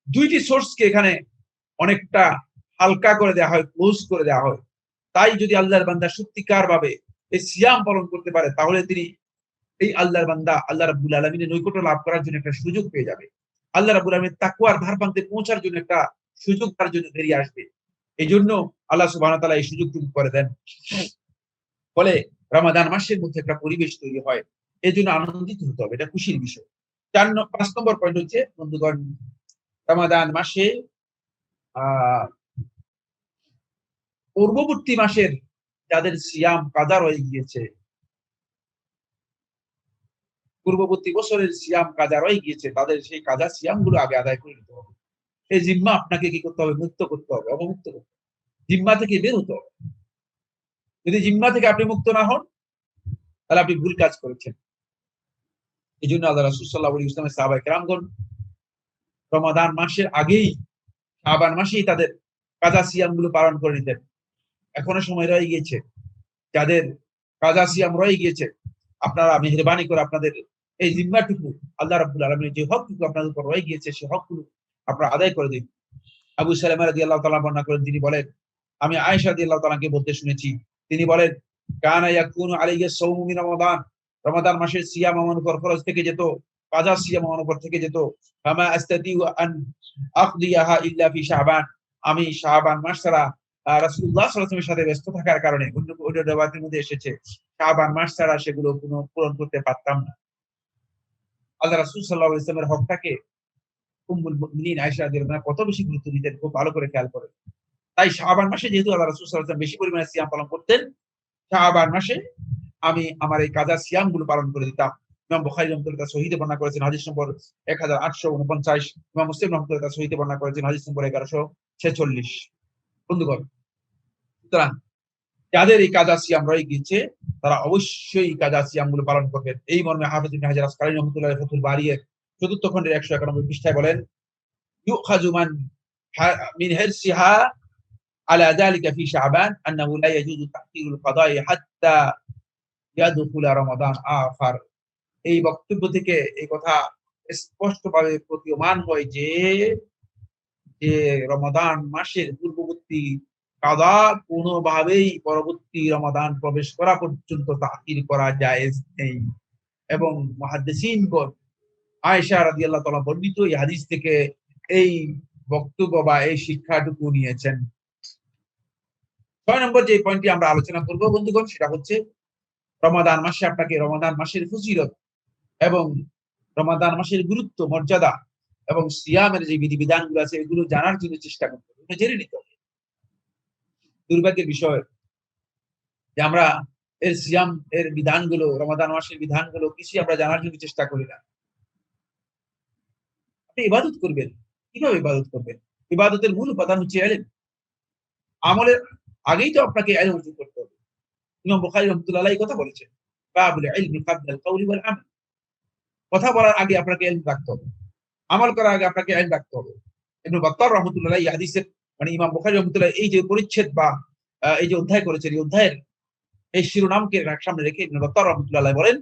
দুইটি সোর্সকে এখানে অনেকটা হালকা করে দেওয়া হয়, ক্লোজ করে দেওয়া হয়। তাই যদি আল্লাহর বান্দা সত্যিকার ভাবে এই সিয়াম পালন করতে পারে, তাহলে তিনি এই আল্লাহর বান্দা আল্লাহ রাব্বুল আলামিনের নৈকট্য লাভ করার জন্য একটা সুযোগ পেয়ে যাবে। আল্লাহ রাব্বুল আলামিনের তাকওয়ার ধারপ্রান্তে পৌঁছার জন্য একটা সুযোগ তার জন্য বেরিয়ে আসবে। এই জন্য আল্লাহ সুবহানাহু ওয়া তাআলা এই সুযোগটুকু করে দেন। ফলে রমাদান মাসের মধ্যে একটা পরিবেশ তৈরি হয়। এই জন্য আনন্দিত হতে হবে, এটা খুশির বিষয়। 5 নম্বর পয়েন্ট হচ্ছে বন্ধুগণ, রমাদান মাসে আহ পূর্ববর্তী মাসের যাদের সিয়াম কাজা রয়ে গিয়েছে, পূর্ববর্তী বছরের সিয়াম কাজা রয়ে গিয়েছে, তাদের সেই কাজা সিয়াম গুলো আগে আদায় করে নিতে হবে। এই জিম্মা আপনাকে কি করতে হবে? মুক্ত করতে হবে, অবমুক্ত করতে হবে, জিম্মা থেকে বের হতে হবে। যদি জিম্মা থেকে আপনি মুক্ত না হন, তাহলে আপনি ভুল কাজ করেছেন। এই জন্য আল্লাহ রাসূল সাল্লাল্লাহু আলাইহি ওয়াসাল্লামের সাহাবায়ে কেরামগণ রমাদান মাসের আগেই, শাবান মাসেই তাদের কাজা সিয়াম গুলো পালন করে নিতেন। এখনো সময় রয়ে গিয়েছে, যাদের কাজা সিয়াম রয়ে গিয়েছে, আপনারা মেহেরবানি করে আপনাদের এই জিম্মাটুকু, আল্লাহ রাব্বুল আলামিনের যে হকটুকু আপনাদের উপর রয়ে গিয়েছে, সেই হকগুলো আপনারা আদায় করে দিন। আবু সালামা রাদিয়াল্লাহু তাআলা বর্ণনা করেন, তিনি বলেন, আমি আয়েশা রাদিয়াল্লাহু তাআলাকে বলতে শুনেছি, তিনি বলেন, কানা ইয়াকুনু আলাইয়া সাওমু মিন রমাদান, রমাদান মাসের সিয়াম আমার উপর ফরজ থেকে যেত, কাজা সিয়াম আমার উপর থেকে যেত, ফামা আস্তাতিউ আন আকদিয়াহা ইল্লা ফি শাবান, আমি শাবান মাস ছাড়া রাসূলুল্লাহ সাল্লাল্লাহু আলাইহি ওয়াসাল্লামের সাথে ব্যস্ত থাকার কারণে, অন্য রিওয়ায়াতের মধ্যে এসেছে শাবান মাস ছাড়া সেগুলো পূরণ করতে পারতাম না। আল্লাহ রাসূল সাল্লাল্লাহু আলাইহি ওয়াসাল্লামের হকটাকে উম্মুল মুমিনিন আয়েশা রাদিয়াল্লাহু আনহা কত বেশি গুরুত্ব দিতেন, খুব ভালো করে খেয়াল করেন। তাই শাবান মাসে যেহেতু আল্লাহ রাসূল সাল্লাল্লাহু আলাইহি ওয়াসাল্লাম বেশি পরিমাণে সিয়াম পালন করতেন, শাবান মাসে আমি আমার এই কাজা সিয়াম গুলো পালন করে দিতাম। ইমাম বুখারী রাহমাতুল্লাহ তাআলা সহিহে বর্ণনা করেছেন হাদিস নম্বর 1849, ইমাম মুসলিম রাহমাতুল্লাহ তাআলা সহিহে বর্ণনা করেছেন হাদিস নম্বর 1146। বন্ধুগণ, সুতরাং যাদের এই কাজা সিয়াম রয়ে গিয়েছে, তারা অবশ্যই কাজা সিয়াম গুলো পালন করবেন। এই মর্মে হাফেজ ইবনে হাজার আসকালানী রাহমাতুল্লাহ আলাইহি ফাতুল বারীর ৪র্থ খণ্ডের ১৯১ পৃষ্ঠায় বলেন, ইউখাযু মিন হিরসিহা على ذلك في شعبان أنه لا يجوز تأخير القضاء حتى يدخل رمضان آخر। এই বক্তব্য থেকে এই কথা স্পষ্টভাবে প্রতীয়মান হয় যে রমাদান মাসের পূর্ববর্তী কাদা কোনোভাবেই পরবর্তী রমাদান প্রবেশ করা পর্যন্ত তাখির করা জায়েজ নেই। এবং মুহাদ্দিসিনগণ আয়েশা রাদিয়াল্লাহু তাআলা বর্ণিত এই হাদিস থেকে এই বক্তব্য বা এই শিক্ষাটুকু নিয়েছেন। ৬ নম্বর যে পয়েন্টটি আমরা আলোচনা করব বন্ধুগণ, সেটা হচ্ছে রমাদান মাসে আপনাকে রমাদান মাসের ফজিলত এবং রমাদান মাসের গুরুত্ব, মর্যাদা এবং সিয়ামের যে বিধিবিধানগুলো আছে, এগুলো জানার জন্য চেষ্টা করতে হবে, জেনে নিতে হবে। দুর্ভাগ্যের বিষয় যে আমরা এর সিয়াম এর বিধানগুলো, রমাদান মাসের বিধানগুলো কিছুই আমরা জানার জন্য চেষ্টা করি না। আপনি ইবাদত করবেন, কিভাবে ইবাদত করবেন? ইবাদতের মূল উপাদান হচ্ছে ইলম। আমলের আগেই তো আপনাকে ইলম অর্জন করতে হবে। ইমাম বুখারী রাহমাতুল্লাহ আলাইহি কথা বলেছেন, বাবুল ইলমি ক্বাবলা আল কওলি ওয়াল আমাল। কথা বলার আগে আপনাকে ইলম রাখতে হবে, আমল করার আগে আপনাকে ইলম রাখতে হবে। ইবনে বাত্তার রাহমাতুল্লাহ আলাইহি হাদিসের মানে ইমাম বুখারী রাহমাতুল্লাহ এই যে পরিচ্ছেদ বা এই যে অধ্যায় করেছেন, এই অধ্যায়ের এই শিরোনামকে সামনে রেখে ইবনে বাত্তার রাহমাতুল্লাহ আলাইহি বলেন,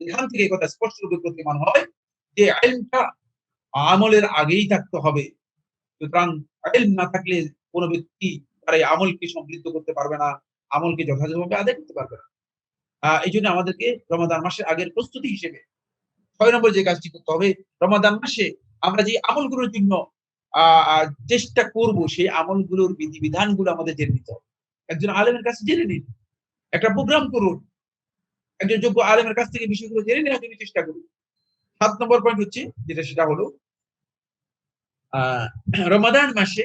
এখান থেকে এই কথা স্পষ্ট রূপে প্রতীয়মান হয় যে ইলমটা আমলের আগেই থাকতে হবে। সুতরাং ইলম না থাকলে কোনো ব্যক্তি তার এই আমলকে সমৃদ্ধ করতে পারবে না, আমলকে যথাযথভাবে আদায় করতে পারবে না। এই জন্য আমাদেরকে রমাদান মাসের আগের প্রস্তুতি হিসেবে 6 নম্বর যে কাজটি করতে হবে, রমাদান মাসে আমরা যে আমলগুলোর জন্য চেষ্টা করব, সেই আমলগুলোর বিধিবিধানগুলো আমাদের জেনে নিতে হবে। একজন আলেমের কাছে জেনে নিন, একটা প্রোগ্রাম করুন, একজন যোগ্য আলেমের কাছ থেকে বিষয়গুলো জেনে নেওয়ার জন্য চেষ্টা করুন। 7 নম্বর পয়েন্ট হচ্ছে যেটা, সেটা হলো রমাদান মাসে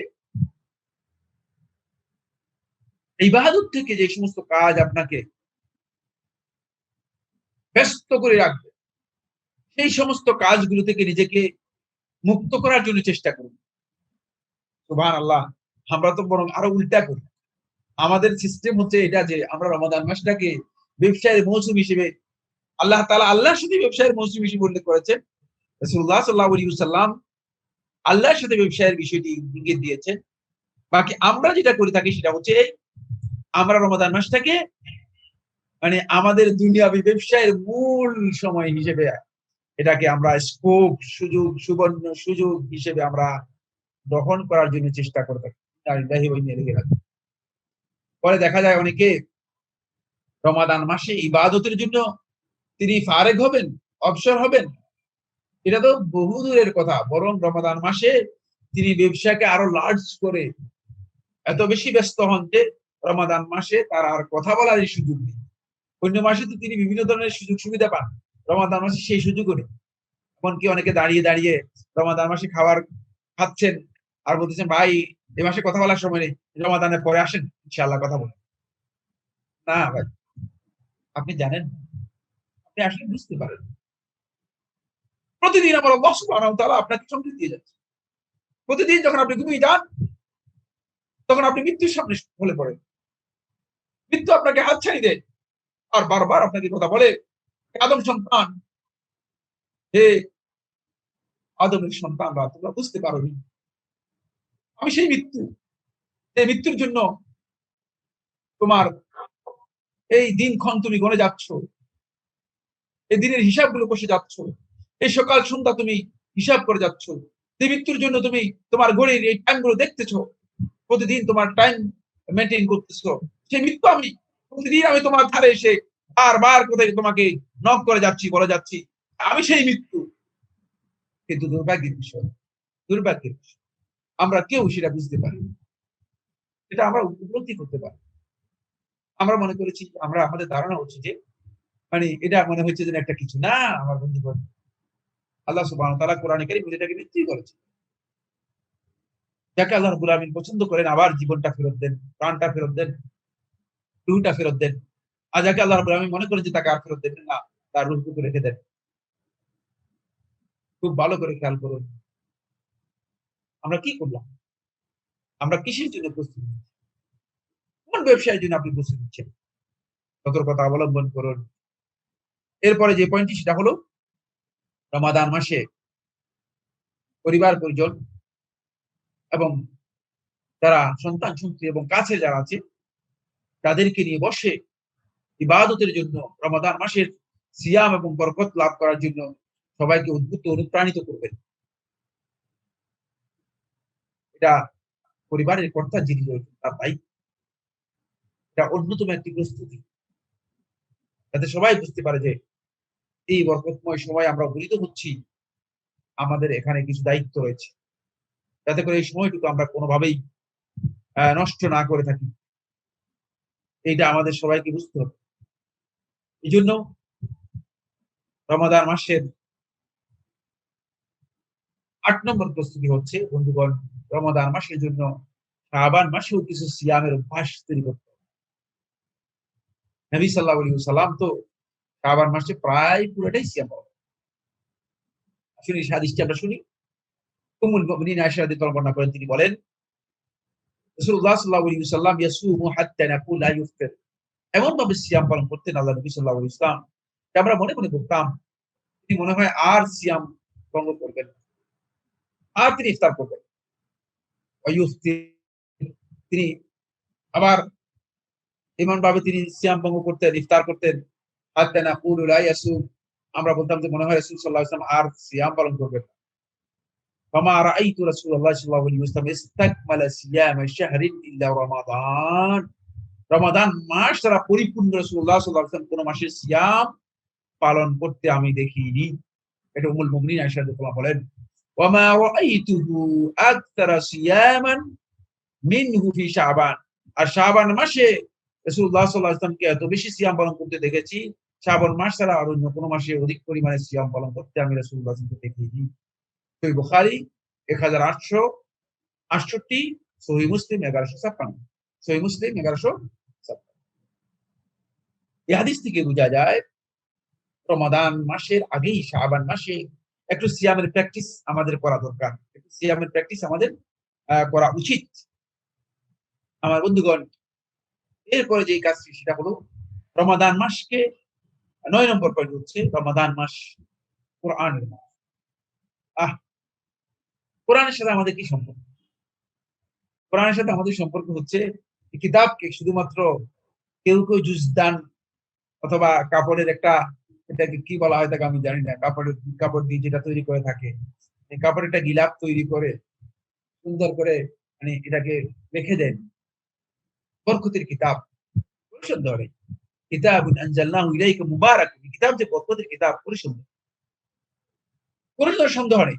ইবাদত থেকে যে সমস্ত কাজ আপনাকে ব্যস্ত করে রাখবে, সেই সমস্ত কাজগুলো থেকে নিজেকে মুক্ত করার জন্য চেষ্টা করুন। সুবহানাল্লাহ, আমরা তো বরং আরো উল্টা করি। আমাদের সিস্টেম হচ্ছে এটা যে আমরা রমাদান মাসটাকে ব্যবসায়ের মৌসুম হিসেবে, আল্লাহ তাআলা আল্লাহর সাথে ব্যবসায়ের মৌসুম হিসেবে উল্লেখ করেছেন। রাসূলুল্লাহ সাল্লাল্লাহু আলাইহি ওয়াসাল্লাম আল্লাহর সাথে ব্যবসায়ের বিষয়টি ইঙ্গিত দিয়েছেন। বাকি আমরা যেটা করে থাকি সেটা হচ্ছে আমরা রমাদান মাসটাকে মানে আমাদের দুনিয়াবী ব্যবসায়ের মূল সময় হিসেবে, এটাকে আমরা স্কোপ, সুযোগ, সুবর্ণ সুযোগ হিসেবে আমরা গ্রহণ করার জন্য চেষ্টা করে থাকি। পরে দেখা যায় অনেকে রমাদান মাসে ইবাদতের জন্য তিনি ফারেগ হবেন, অবসর হবেন, এটা তো বহু দূরের কথা। বরং রমাদান মাসে তিনি ব্যবসাকে আরো লার্জ করে এত বেশি ব্যস্ত হন যে রমাদান মাসে তার আর কথা বলার সুযোগ নেই। অন্য মাসে তো তিনি বিভিন্ন ধরনের সুযোগ সুবিধা পান, রমাদান মাসে সেই সুযোগও নেই। এমনকি অনেকে দাঁড়িয়ে দাঁড়িয়ে রমাদান মাসে খাচ্ছেন আর বলতেছেন, ভাই এই মাসে কথা বলার সময় নেই, রমাদানের পরে আসেন, ইনশাআল্লাহ কথা বলেন। না ভাই, আপনি জানেন, আপনি আসলে বুঝতে পারেন প্রতিদিন আমার আল্লাহ সুবহানাহু ওয়া তাআলা আপনাকে সংকেত দিয়ে যাচ্ছে। প্রতিদিন যখন আপনি ঘুমিয়ে যান, তখন আপনি মৃত্যুর সামনে হলে পড়েন, মৃত্যু আপনাকে হাতছানি দেয় আর বারবার আপনাকে কথা বলে, আদম সন্তান, হে আদমের সন্তানরা, তোমরা বুঝতে পারোনি আমি সেই মৃত্যু, এই মৃত্যুর জন্য তোমার এই দিনক্ষণ তুমি গণে যাচ্ছ, এই দিনের হিসাবগুলো কষে যাচ্ছ, এই সকাল সন্ধ্যা তুমি হিসাব করে যাচ্ছ, এই মৃত্যুর জন্য তুমি তোমার ঘড়ির এই টাইমগুলো দেখতেছো, প্রতিদিন তোমার টাইম মেনটেন করতেছো। সেই মৃত্যু আমি, প্রতিদিন আমি তোমার ধারে এসে বারবার কোথায় তোমাকে নক করে যাচ্ছি, বলে যাচ্ছি আমি সেই মৃত্যু। কিন্তু দুর্ভাগ্যের বিষয়, দুর্ভাগ্যের বিষয়, আমরা কেউ সেটা বুঝতে পারি, এটা আমরা উপলব্ধি করতে পারি। আমরা মনে করেছি, আমরা আমাদের ধারণা হচ্ছে যে মানে এটা মনে হচ্ছে যেন একটা কিছু না। আমার বন্ধুগণ, আল্লাহ সুবহানাহু ওয়া তাআলা কোরআনে কারীমে এটাকে নিশ্চয়ই করেছে। যাকে আল্লাহ রাব্বুল আলামিন পছন্দ করেন আবার জীবনটা ফেরত দেন, প্রাণটা ফেরত দেন, রূহটা ফেরত দেন। আর যাকে আল্লাহ রাব্বুল আলামিন মনে করেন যে তাকে আর ফেরত দেবেন না, তার রূহটুকু রেখে দেন। খুব ভালো করে খেয়াল করুন, আমরা কি করলাম? আমরা কিসের জন্য প্রস্তুতি নিচ্ছি? কোন ব্যবসায়ের জন্য আপনি প্রস্তুতি নিচ্ছেন? সতর্কতা অবলম্বন করুন। এরপরে যে পয়েন্টটি সেটা হলো রমাদান মাসে পরিবার পরিজন এবং যারা সন্তান সন্ততি এবং কাছে যারা আছে তাদেরকে নিয়ে বসে ইবাদতের জন্য, রমাদান মাসের সিয়াম এবং বরকত লাভ করার জন্য সবাইকে উদ্বুদ্ধ অনুপ্রাণিত করবেন। এটা পরিবারের কর্তা যিনি রয়েছেন তার দায়িত্ব। এটা অন্যতম একটি প্রস্তুতি, যাতে সবাই বুঝতে পারে যে এই বরকতময় সময় আমরা উপনীত হচ্ছি, আমাদের এখানে কিছু দায়িত্ব রয়েছে, যাতে করে এই সময়টুকু আমরা কোনোভাবেই নষ্ট না করে থাকি। এইটা আমাদের সবাইকে বুঝতে হবে। এই জন্য রমাদান মাসের 8 নম্বর প্রস্তুতি হচ্ছে বন্ধুগণ, রমাদান মাসের জন্য শাবান মাসেও কিছু সিয়ামের অভ্যাস তৈরি করতে হবে। নবী সাল্লাল্লাহু আলাইহি ওয়াসাল্লাম তো শাবান মাসে প্রায় পুরোটাই সিয়াম করেন। আসলে এই হাদিসটি আমরা শুনি। উম্মুল মুমিনিন আয়েশা রাদিয়াল্লাহু বর্ণনা করেন, তিনি বলেন রাসূলুল্লাহ সাল্লাল্লাহু আলাইহি ওয়াসাল্লাম ইয়াসুমু হাত্তা নাকুল লা ইফতার, এমন ভাবে সিয়াম পালন করতেন আল্লাহ নবী সাল্লাল্লাহু আলাইহি ওয়াসাল্লাম, আমরা মনে মনে বলতাম তিনি মনে হয় আর সিয়াম ভঙ্গ করবেন, আর তিনি ইফতার করবেন। তিনি আবার এমন ভাবে তিনি সিয়াম ভঙ্গ করতেন, ইফতার করতেন, হাত্তা নাকুল লা ইয়াসুম, আমরা বলতাম যে মনে হয় রাসূল সাল্লাল্লাহু আলাইহি ওয়াসাল্লাম আর সিয়াম পালন করবেন। ফামা রাআইতু রাসূলুল্লাহ সাল্লাল্লাহু আলাইহি ওয়াসাল্লাম ইস্তাকমালা সিয়ামা শাহরিন ইল্লা রমাদান, রমাদান মাস তারা পরিপূর্ণ রাসূলুল্লাহ সাল্লাল্লাহু আলাইহি ওয়াসাল্লাম কোন মাসের সিয়াম পালন করতে আমি দেখিনি। এটা উম্মুল মুমিনিন আয়েশা রাদিয়াল্লাহু বলেন, ওয়ামা রাআইতুহু আকতারা সিয়ামান মিনহু ফি শাবান। আর শাবান মাসে রাসূলুল্লাহ সাল্লাল্লাহু আলাইহি ওয়াসাল্লামকে এত বেশি সিয়াম পালন করতে দেখেছি, শাবান মাস ছাড়া আর অন্য কোনো মাসে অধিক পরিমাণে সিয়াম পালন করতে আমি রাসূলুল্লাহ সাল্লাল্লাহু আলাইহি ওয়াসাল্লামকে দেখিনি। সহিহ বুখারী 1868, সহিহ মুসলিম 1156, সহিহ মুসলিম 1156। এই হাদিস থেকে বোঝা যায় রমাদান মাসের আগেই শাবান মাসে একটু সিয়ামের প্র্যাকটিস আমাদের করা দরকার, একটু সিয়ামের প্র্যাকটিস আমাদের করা উচিত। আমার বন্ধুগণ, এরপরে যে কাজটি সেটা হলো রমাদান মাসকে 9 নম্বর পয়েন্ট হচ্ছে রমাদান মাস কোরআনের মাস। কোরআনের সাথে আমাদের কি সম্পর্ক? কোরআনের সাথে আমাদের সম্পর্ক হচ্ছে কিতাবকে শুধুমাত্র কেউ কেউ জুজদান অথবা কাপড়ের একটা, এটাকে কি বলা হয় তাকে আমি জানি না, কাপড় দিয়ে যেটা তৈরি করে থাকে, এই কাপড়ের একটা গিলাপ তৈরি করে সুন্দর করে মানে এটাকে রেখে দেন। বরকতের কিতাব, পরিশুদ্ধ কিতাবুন আনজালনাহু ইলাইকা মুবারাক, কিতাব যে বরকতের কিতাব, পরিশুদ্ধ, কোনো সন্দেহ নেই।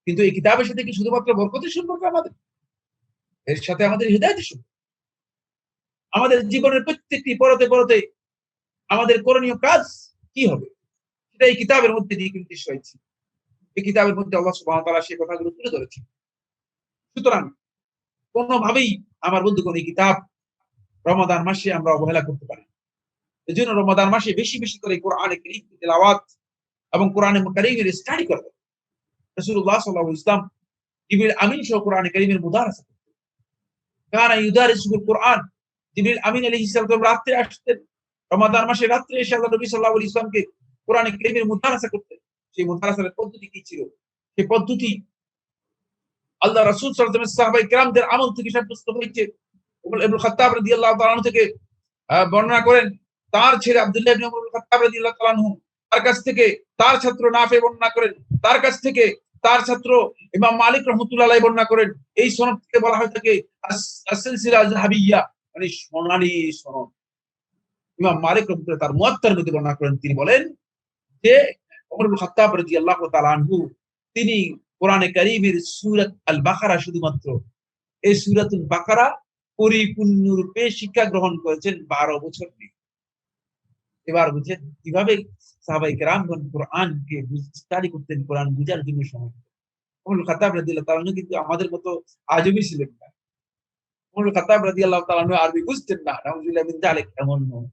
কিন্তু এই কিতাবের সাথে কি শুধুমাত্র বরকতের সম্পর্ক আমাদের? এর সাথে আমাদের হিদায়াতের সম্পর্ক। আমাদের জীবনের প্রত্যেকটি পরতে পরতে আমাদের করণীয় কাজ কি হবে সেটা এই কিতাবের মধ্যে দিক নির্দেশ রয়েছে। এই কিতাবের মধ্যে আল্লাহ সুবহানাহু ওয়া তাআলা সেই কথাগুলো তুলে ধরেছেন। সুতরাং কোনোভাবেই আমার বন্ধুগণ এই কিতাব রমাদান মাসে আমরা অবহেলা করতে পারি। এই জন্য রমাদান মাসে বেশি বেশি করে কোরআনে কারীম তিলাওয়াত এবং কোরআনে কারীমের স্টাডি করতে। রাসূলুল্লাহ সাল্লাল্লাহু আলাইহি ওয়াসাল্লাম জিবরিল আমিন সহ কোরআনে কারীমের মুদারাসা করতেন। কানা ইউদারিসুল কোরআন, জিবরিল আমিন আলাইহিস সালাম রাতে আসতেন, রমাদান মাসে রাতে এসে আল্লাহ নবী সাল্লাল্লাহু আলাইহি ওয়াসাল্লামকে কোরআনে কারীমের মুদারাসা করতেন। সেই মুদারাসার পদ্ধতি কি ছিল? সেই পদ্ধতি আল্লাহ রাসূল সাল্লাল্লাহু আলাইহি ওয়াসাল্লাম সাহাবায়ে কেরামদের আমল থেকে সাব্যস্ত হয়েছে। ওমর ইবনে খাত্তাব রাদিয়াল্লাহু তাআলা আনহু থেকে বর্ণনা করেন, তার ছেলে আব্দুল্লাহ ইবনে ওমর ইবনে খাত্তাব রাদিয়াল্লাহু তাআলা আনহু, তার কাছ থেকে তার ছাত্র নাফি বর্ণনা করেন, তার কাছ থেকে তার ছাত্র ইমাম মালিক রাহমাতুল্লাহ আলাইহি বর্ণনা করেন। এই সনদ থেকে বলা হয় থাকে আস-সিলসিলা যাহাবিয়্যা, মানে সোনালী সনদ। ইমাম মালিক রাহমাতুল্লাহ তার মুয়াত্তার মধ্যে বর্ণনা করেন, তিনি বলেন যে ওমর ইবনে খাত্তাব রাদিয়াল্লাহু তাআলা আনহু তিনি কোরআনে কারীমের সূরা আল বাকারা, শুধুমাত্র এই সূরাতুল বাকারা পরিপূর্ণরূপে শিক্ষা গ্রহণ করেছেন 12 বছর থেকে। এবার বুঝেন কিভাবে সাহাবায়ে কেরামগণ কোরআনকে স্টাডি করতেন, কোরআন বুঝার জন্য সময়। ওমর ইবনে খাত্তাব রাদিয়াল্লাহু তাআলা আনহু কিন্তু আমাদের মতো আজমি ছিলেন না। ওমর ইবনে খাত্তাব রাদিয়াল্লাহু তাআলা আনহু আরবি বুঝতেন না, নাউযুবিল্লাহ মিন যালিক, এমন নয়।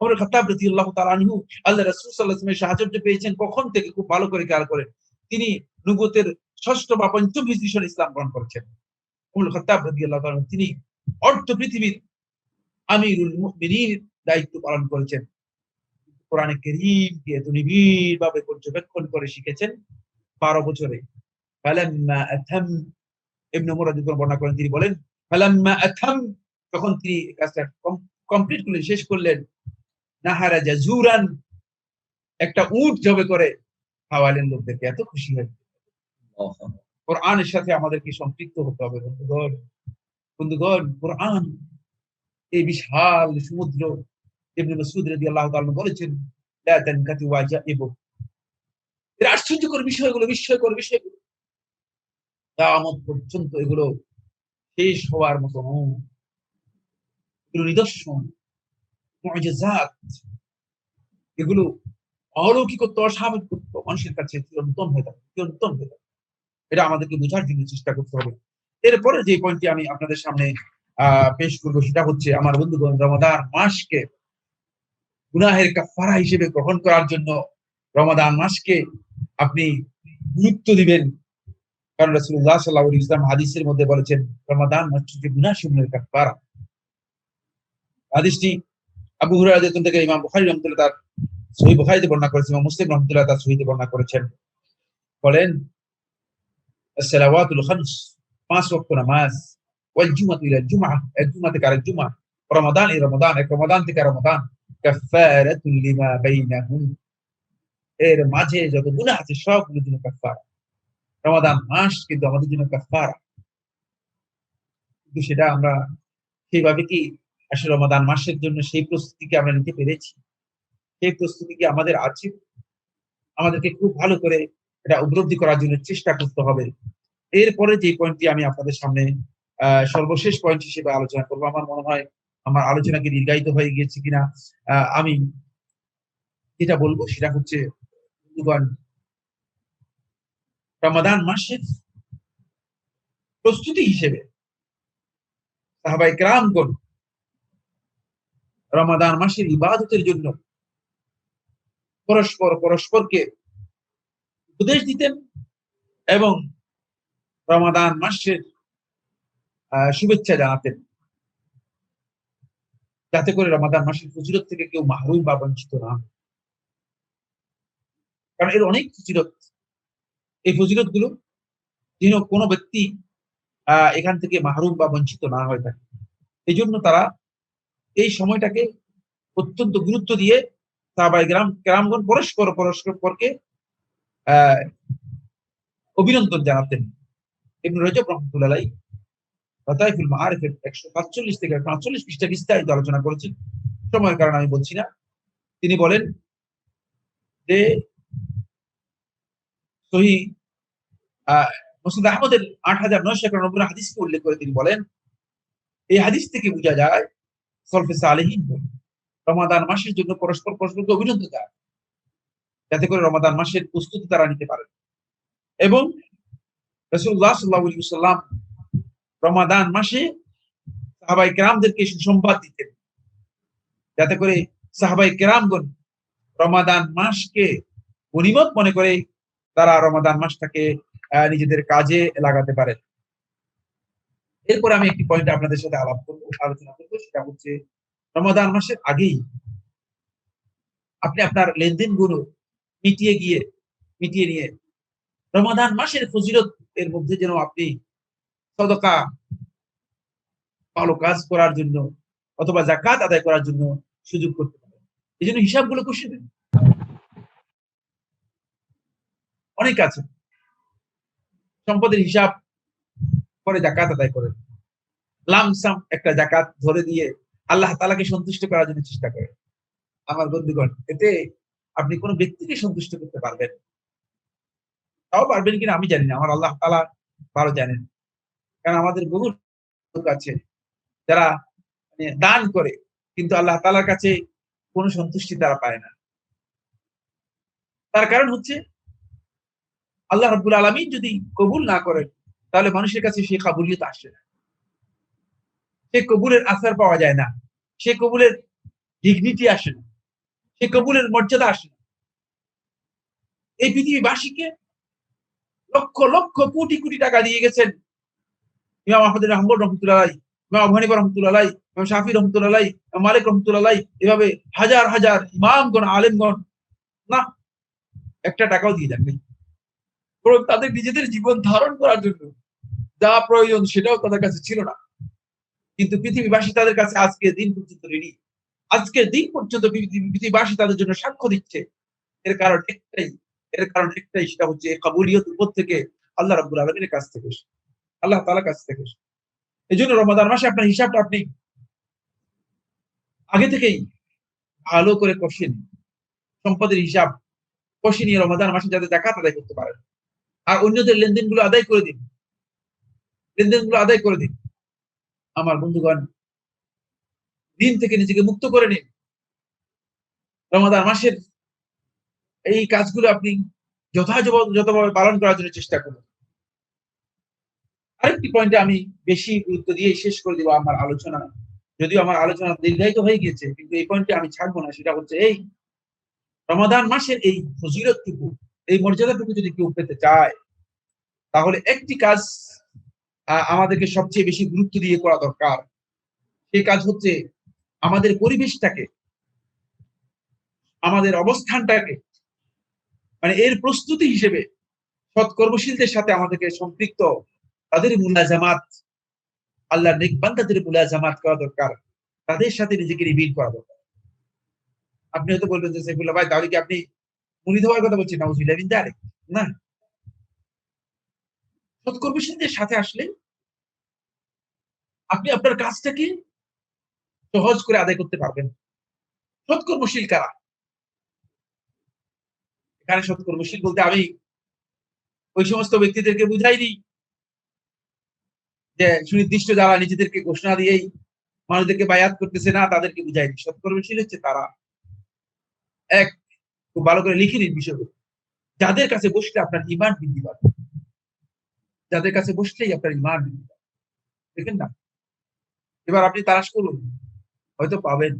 ওমর ইবনে খাত্তাব রাদিয়াল্লাহু তাআলা আনহু আল্লাহ রাসূল সাল্লাল্লাহু আলাইহি ওয়াসাল্লামের সাহায্য পেয়েছেন কখন থেকে খুব ভালো করে খেয়াল করেন। তিনি নবুয়তের 6ষ্ঠ বা 5ম হিজরি সনে ইসলাম গ্রহণ করেছেন। ওমর ইবনে খাত্তাব রাদিয়াল্লাহু তাআলা তিনি অর্ধ পৃথিবীর আমিরুল মুমিনিন দায়িত্ব পালন করেছেন। কোরআনে কারীমকে এত নিবিড়ভাবে পর্যবেক্ষণ করে শিখেছেন 12 বছরে। ফালাম্মা আতাম, ইবনে উমর রাদিয়াল্লাহু বর্ণনা করেন, তিনি বলেন ফালাম্মা আতাম, যখন তিনি কাজটা কমপ্লিট করলেন, শেষ করলেন, নাহারা জাজুরান, একটা উট জবে করে খাওয়ালেন লোকদেরকে। এত খুশি হয়। কোরআনের সাথে আমাদেরকে সম্পৃক্ত হতে হবে বন্ধুগণ। বন্ধুগণ, কোরআন এই বিশাল সমুদ্র। ইবনে মাসউদ রাদিয়াল্লাহু তাআলা বলেছেন, লা তানকাতি ওয়াজাইবু, এর আশ্চর্যকর বিষয়গুলো, বিস্ময়কর বিষয়গুলো কিয়ামত পর্যন্ত এগুলো শেষ হওয়ার মতো নয়। এগুলো নিদর্শন, মুজিজাত, এগুলো অলৌকিকত্ব, অস্বাভাবিকত্ব মানুষের কাছে চিরন্তন হয়ে থাকে, চিরন্তন হয়ে থাকে। এটা আমাদেরকে বোঝার জন্য চেষ্টা করতে হবে। এরপরে যে পয়েন্টটি আমি আপনাদের সামনে পেশ করবো সেটা হচ্ছে, আমার বন্ধুগণ, রমাদান মাসকে গুনাহের কাফারা হিসেবে গ্রহণ করার জন্য রমাদান মাসকে আপনি গুরুত্ব দিবেন। কারণ রাসূলুল্লাহ সাল্লাল্লাহু আলাইহি ওয়াসাল্লাম হাদিসের মধ্যে বলেছেন রমাদান মাস হচ্ছে গুনাহসমূহের কাফারা। হাদিসটি আবু হুরায়রা রাদিয়াল্লাহু থেকে ইমাম বুখারী রাহমাতুল্লাহ তার সহিহ বুখারীতে বর্ণনা করেছেন, ইমাম মুসলিম রাহমাতুল্লাহ তার সহিহে বর্ণনা করেছেন। বলেন as-salawatul khams, 5 ওয়াক্ত নামাজ, ওয়াল জুমাতু ইলা জুমআহ, এক জুমা থেকে আরেক জুমা, রমাদান ই রমাদান, এক রমাদান থেকে রমাদান, কাফারাতুল লিমা বাইনাহুম, এর মাঝে যত গুনাহ আছে সবগুলোর জন্য কাফারা। রমাদান মাস কিন্তু আমাদের জন্য কাফারা। কিন্তু সেটা আমরা সেইভাবে কি আসলে রমাদান মাসের জন্য সেই প্রস্তুতি কি আমরা নিতে পেরেছি? সেই প্রস্তুতি কি আমাদের আছে? আমাদেরকে খুব ভালো করে এটা উপলব্ধি করার জন্য চেষ্টা করতে হবে। এরপরে যে পয়েন্টটি আমি আপনাদের সামনে সর্বশেষ পয়েন্ট হিসেবে আলোচনা করবো, আমার মনে হয় আমার আলোচনা কি দীর্ঘায়িত হয়ে গিয়েছে কিনা, আমি যেটা বলবো সেটা হচ্ছে, বন্ধুগণ, রমাদান মাসের প্রস্তুতি হিসেবে সাহাবায়ে কেরামগণ রমাদান মাসের ইবাদতের জন্য পরস্পরকে উপদেশ দিতেন এবং রমাদান মাসের শুভেচ্ছা জানাতেন, যাতে করে রমাদান মাসের ফজিলত থেকে কেউ মাহরুম বা বঞ্চিত না হয়। কারণ এর অনেক ফজিলত, এই ফজিলত গুলো যেন কোনো ব্যক্তি এখান থেকে মাহরুম বা বঞ্চিত না হয়ে থাকে। এই জন্য তারা এই সময়টাকে অত্যন্ত গুরুত্ব দিয়ে সাহাবায়ে কেরামগণ পরস্পরকে অভিনন্দন জানাতেন। ইবনে রজব রাহমাতুল্লাহ আলাইহি লাতাইফুল মাআরিফের 145 থেকে 148 পৃষ্ঠা বিস্তারিত আলোচনা করেছেন, সময়ের কারণে আমি বলছি না। তিনি বলেন যে সহিহ মুসনাদ আহমদের 8991 হাদিসকে উল্লেখ করে তিনি বলেন, এই হাদিস থেকে বোঝা যায় সলফে সালেহিন রমাদান মাসের জন্য পরস্পরকে অভিনন্দন জানায়, যাতে করে রমাদান মাসের প্রস্তুতি তারা নিতে পারে। এবং রাসূলুল্লাহ সাল্লাল্লাহু আলাইহি ওয়াসাল্লাম রমাদান মাসে সাহাবায়ে কেরামদেরকে সুসংবাদ দিতেন, যাতে করে সাহাবায়ে কেরামগণ রমাদান মাসকে গনিমত মনে করে তারা রমাদান মাসটাকে নিজেদের কাজে লাগাতে পারে। এরপর আমি একটি পয়েন্ট আপনাদের সাথে আলোচনা করবো, সেটা হচ্ছে রমাদান মাসের আগেই আপনি আপনার লেনদেন গুলো মিটিয়ে নিয়ে রমাদান মাসের ফজিলত এর মধ্যে যেন আপনি সদকা, ভালো কাজ করার জন্য অথবা যাকাত আদায় করার জন্য সুযোগ করতে পারেন। এই জন্য হিসাবগুলো কষে দেন। অনেক আছে সম্পদের হিসাব করে যাকাত আদায় করেন, লামসাম একটা যাকাত ধরে দিয়ে আল্লাহ তাআলাকে সন্তুষ্ট করার জন্য চেষ্টা করেন। আমার বন্ধুগণ, এতে আপনি কোনো ব্যক্তিকে সন্তুষ্ট করতে পারবেন, তাও পারবেন কিনা আমি জানি না, আমার আল্লাহ তাআলা ভালো জানেন। কারণ আমাদের বহু লোক আছে যারা দান করে কিন্তু আল্লাহ তাআলার কাছে কোনো সন্তুষ্টি তারা পায় না। তার কারণ হচ্ছে আল্লাহ রাব্বুল আলামিন যদি কবুল না করেন, তাহলে মানুষের কাছে সেই কাবুলিয়ত আসে না, সে কবুলের আসার পাওয়া যায় না, সে কবুলের ডিগনিটি আসে না, সে কবুলের মর্যাদা আসে না। এই পৃথিবীবাসীকে লক্ষ লক্ষ কোটি কোটি টাকা দিয়ে গেছেন ইমাম আহমদ বিন হাম্বল রাহমাতুল্লাহ আলাইহি, ইমাম আবু হানিফা রাহমাতুল্লাহ আলাইহি, ইমাম শাফি রাহমাতুল্লাহ আলাইহি, ইমাম মালিক রাহমাতুল্লাহ আলাইহি, এভাবে হাজার হাজার ইমামগণ, আলেমগণ না একটা টাকাও দিয়ে যাননি, বরং তাদের নিজেদের জীবন ধারণ করার জন্য যা প্রয়োজন সেটাও তাদের কাছে ছিল না। কিন্তু পৃথিবীবাসী তাদের কাছে আজকের দিন পর্যন্ত রেডি, আজকের দিন পর্যন্ত পৃথিবীবাসী তাদের জন্য সাক্ষ্য দিচ্ছে। এর কারণ একটাই, সেটা হচ্ছে কাবুলিয়ত উপর থেকে আল্লাহ রাব্বুল আলামিনের কাছ থেকে, আল্লাহ তাআলার কাছ থেকে। এই জন্য রমাদান মাসে আপনার হিসাবটা আপনি আগে থেকেই ভালো করে কষে নিন, সম্পদের হিসাব কষে নিয়ে রমাদান মাসে যাতে যাকাত আদায় করতে পারেন। আর অন্যদের লেনদেনগুলো আদায় করে দিন। আমার বন্ধুগণ, দিন থেকে নিজেকে মুক্ত করে নিন। রমাদান মাসের এই কাজগুলো আপনি যথাযথভাবে পালন করার জন্য চেষ্টা করুন। আরেকটি পয়েন্টে আমি বেশি গুরুত্ব দিয়ে শেষ করে দিব আমার আলোচনা, যদিও আমার আলোচনা দীর্ঘায়িত হয়ে গিয়েছে, কিন্তু এই পয়েন্টে আমি ছাড়বো না। সেটা হচ্ছে এই রমাদান মাসের এই ফজিলতটুকু, এই মর্যাদাটুকু যদি কেউ পেতে চায়, তাহলে একটি কাজ আমাদেরকে সবচেয়ে বেশি গুরুত্ব দিয়ে করা দরকার। সেই কাজ হচ্ছে আমাদের পরিবেশটাকে, আমাদের অবস্থানটাকে, মানে এর প্রস্তুতি হিসেবে সৎকর্মশীলদের সাথে আমাদেরকে সম্পৃক্ত, তাদের মুলাজামাত, আল্লাহর নেক বান্দাদের মুলাজামাত করা দরকার, তাদের সাথে নিজেকে রিভিল করা দরকার। আপনি হয়তো বলবেন যে সাইফুল্লাহ ভাই, তাহলে কি আপনি মুরিদ হওয়ার কথা বলছেন? নাউজুবিল্লাহ মিন যালিক। না, সৎকর্মশীলদের সাথে আসলে আপনি আপনার কাজটাকে সহজ করে আদায় করতে পারবেন। সৎকর্মশীল কারা? এখানে সৎকর্মশীল বলতে আমি ওই সমস্ত ব্যক্তিদেরকে বুঝাইনি যে সুনির্দিষ্ট যারা নিজেদেরকে ঘোষণা দিয়েই মানুষদেরকে বায়াত করতেছে, না, তাদেরকে বুঝাইনি। সৎকর্মশীল হচ্ছে তারা, এক, খুব ভালো করে লিখে নিন বিষয়গুলো, যাদের কাছে বসলে আপনার ঈমান বৃদ্ধি পাবে, যাদের কাছে বসলেই আপনার ঈমান বৃদ্ধি পাবে। দেখেন না, এবার আপনি তালাশ করুন, হয়তো পাবেন,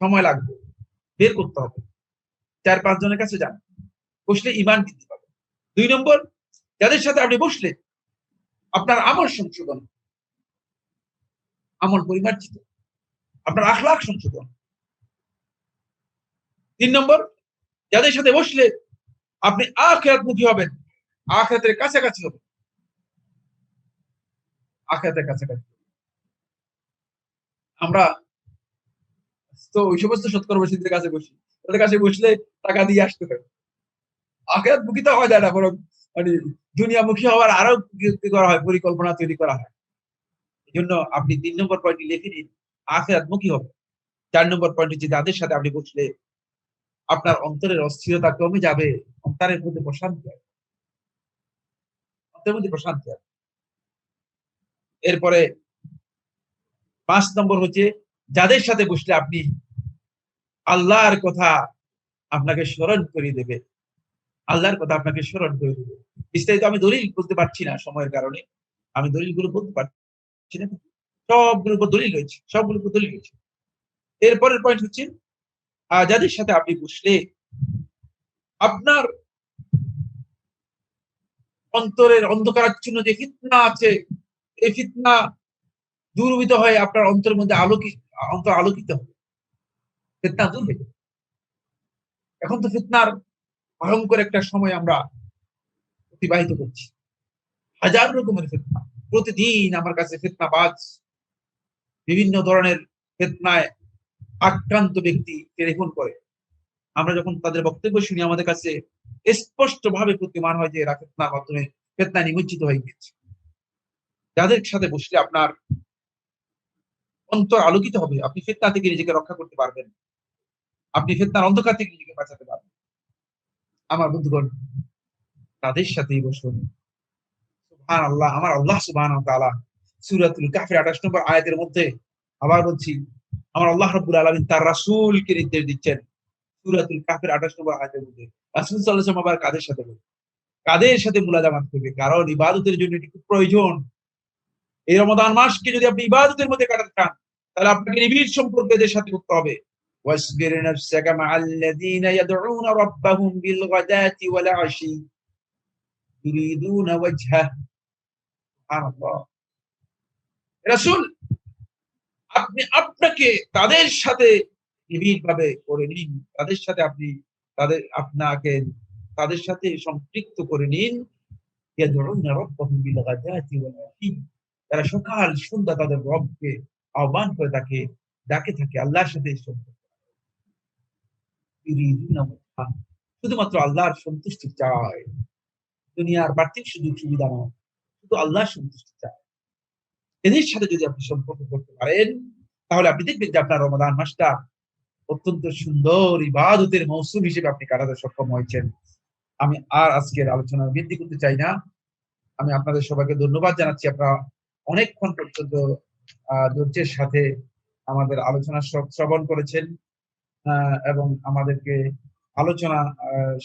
সময় লাগবে, বের করতে হবে। 4-5 জনের কাছে যান, বসলে ঈমান বৃদ্ধি পাবে। 2 নম্বর, যাদের সাথে আপনি বসলে আপনার আমল সংশোধন, আমল পরিমার্জিত, আপনার আখলাক সংশোধন। 3 নম্বর, যাদের সাথে বসলে আপনি আখিরাতমুখী হবেন, আখিরাতের কাছাকাছি হবেন, আখিরাতের কাছাকাছি। আমরা তো ওই সমস্ত সৎকর্মশীলদের কাছে বসি, তাদের কাছে বসলে টাকা দিয়ে আসতে হয়। আখিরাতমুখী তো হওয়া যায় না, বরং মানে দুনিয়ামুখী হওয়ার আরো কি করা হয়, পরিকল্পনা তৈরি করা হয়। এজন্য আপনি 3 নম্বর পয়েন্টটি লিখে নিন, আখিরাতমুখী হবে। 4 নম্বর পয়েন্ট হচ্ছে, যাদের সাথে আপনি বসলে আপনার অন্তরের অস্থিরতা কমে যাবে, অন্তরের মধ্যে প্রশান্তি আসবে, অন্তরের মধ্যে প্রশান্তি আসবে। এরপরে 5 নম্বর হচ্ছে, যাদের সাথে বসলে আপনি আল্লাহর কথা আপনাকে স্মরণ করিয়ে দেবে, আল্লাহর কথা আপনাকে স্মরণ করে দেবে। বিস্তারিত আমি দলিল বলতে পারছি না সময়ের কারণে, আমি দলিলগুলো বলতে পারছি না, সবগুলোর উপর দলিল রয়েছে, সবগুলোর উপর দলিল রয়েছে। এরপরের পয়েন্ট হচ্ছে, যাদের সাথে আপনি বসলে আপনার অন্তরের অন্ধকারাচ্ছন্ন যে ফিতনা আছে, এই ফিতনা দূরীভূত হয়ে আপনার অন্তরের মধ্যে অন্তর আলোকিত হবে, ফিতনা দূর হয়ে যাবে। এখন তো ফিতনার ভয়ঙ্কর একটা সময় আমরা অতিবাহিত করছি, হাজার রকমের ফিতনা। প্রতিদিন আমার কাছে ফিতনাবাজ, বিভিন্ন ধরনের ফিতনায় আক্রান্ত ব্যক্তি টেলিফোন করে। আমরা যখন তাদের বক্তব্য শুনি, আমাদের কাছে স্পষ্ট ভাবে প্রতিমান হয় যে এরা ফিতনার মাধ্যমে ফিতনায় নিমজ্জিত হয়ে গেছে। যাদের সাথে বসলে আপনার অন্তর আলোকিত হবে, আপনি ফিতনা থেকে নিজেকে রক্ষা করতে পারবেন, আপনি ফিতনার অন্ধকার থেকে নিজেকে বাঁচাতে পারবেন। আমার বন্ধুগণ, তাদের সাথেই বসুন। সুবহানাল্লাহ, আমার আল্লাহ সুবহানাহু ওয়া তাআলা সূরাতুল কাহফের 28 নম্বর আয়াতের মধ্যে, আবার বলছি, আমার আল্লাহ রাব্বুল আলামিন তার রাসূলকে নির্দেশ দিচ্ছেন সূরাতুল কাহফের 28 নম্বর আয়াতের মধ্যে। রাসূল সাল্লাল্লাহু আলাইহি ওয়াসাল্লাম আবার কাদের সাথে বলবেন, কাদের সাথে মুলাজামাত করবে? কারণ ইবাদতের জন্য এটি খুব প্রয়োজন। এই রমাদান মাসকে যদি আপনি ইবাদতের মধ্যে কাটাতে চান, তাহলে আপনাকে নিবিড় সম্পর্ক এদের সাথে করতে হবে। ওয়াসবির নাফসাকা মা'আল্লাযীনা ইয়াদউনা রাব্বাহুম বিল গাদাতি ওয়াল আশি ইউরিদুনা ওয়াজহা। সুবহানাল্লাহ। রাসূল, আপনি আপনাকে তাদের সাথে নিবিড়ভাবে করে নিন, তাদের সাথে আপনি আপনাকে তাদের সাথে সম্পৃক্ত করে নিন। ইয়াদউনা রাব্বাহুম বিল গাদাতি ওয়াল আশি, তারা সকাল সন্ধ্যা তাদের রবকে আহ্বান করে ডাকে থাকে আল্লাহর সাথে সম্পর্ক। ইউরিদুনা ওয়াজহা, শুধুমাত্র আল্লাহর সন্তুষ্টি চায়, দুনিয়ার বাড়তি সুযোগ সুবিধা নয়, শুধু আল্লাহর সন্তুষ্টি চায়। এদের সাথে যদি আপনি সম্পর্ক করতে পারেন, তাহলে আপনি দেখবেন যে আপনার রমাদান মাসটা অত্যন্ত সুন্দর ইবাদতের মৌসুম হিসেবে আপনি কাটাতে সক্ষম হয়েছেন। আমি আর আজকের আলোচনা বৃদ্ধি করতে চাই না। আমি আপনাদের সবাইকে ধন্যবাদ জানাচ্ছি, আপনারা অনেকক্ষণ পর্যন্ত ধৈর্যের সাথে আমাদের আলোচনা শ্রবণ করেছেন, এবং আমাদেরকে আলোচনা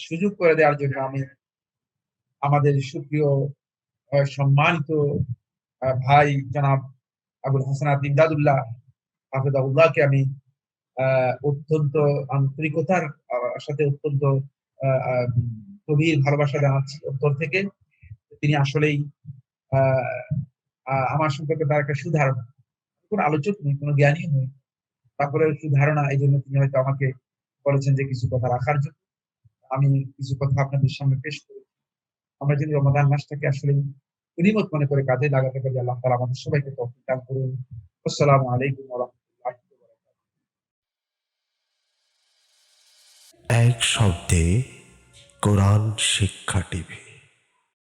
সুযোগ করে দেওয়ার জন্য আমি আমাদের সুপ্রিয় সম্মানিত ভাই জনাব আবুল হাসানাত ইমদাদুল্লাহ হাফেজাহুল্লাহকে আমি অত্যন্ত আন্তরিকতার সাথে, অত্যন্ত গভীর ভালোবাসা জানাচ্ছি অন্তর থেকে। তিনি আসলেই আমার সম্পর্কে তার একটা সুধারণা, কোনো আলোচক নই, কোনো জ্ঞানী নই, তারপরে সুধারণা, এই জন্য তিনি হয়তো আমাকে বলেছেন যে কিছু কথা রাখার জন্য। আমি কিছু কথা আপনাদের সামনে পেশ করি। আমরা যদি রমাদান মাসটাকে আসলে গনিমত মনে করে কাজে লাগাতে পারি, আল্লাহ তাআলা আমাদের সবাইকে তৌফিক দান করুন। আসসালামু আলাইকুম ওয়া রাহমাতুল্লাহি ওয়া বারাকাতুহু। এক শব্দে কোরআন শিক্ষা টিভি।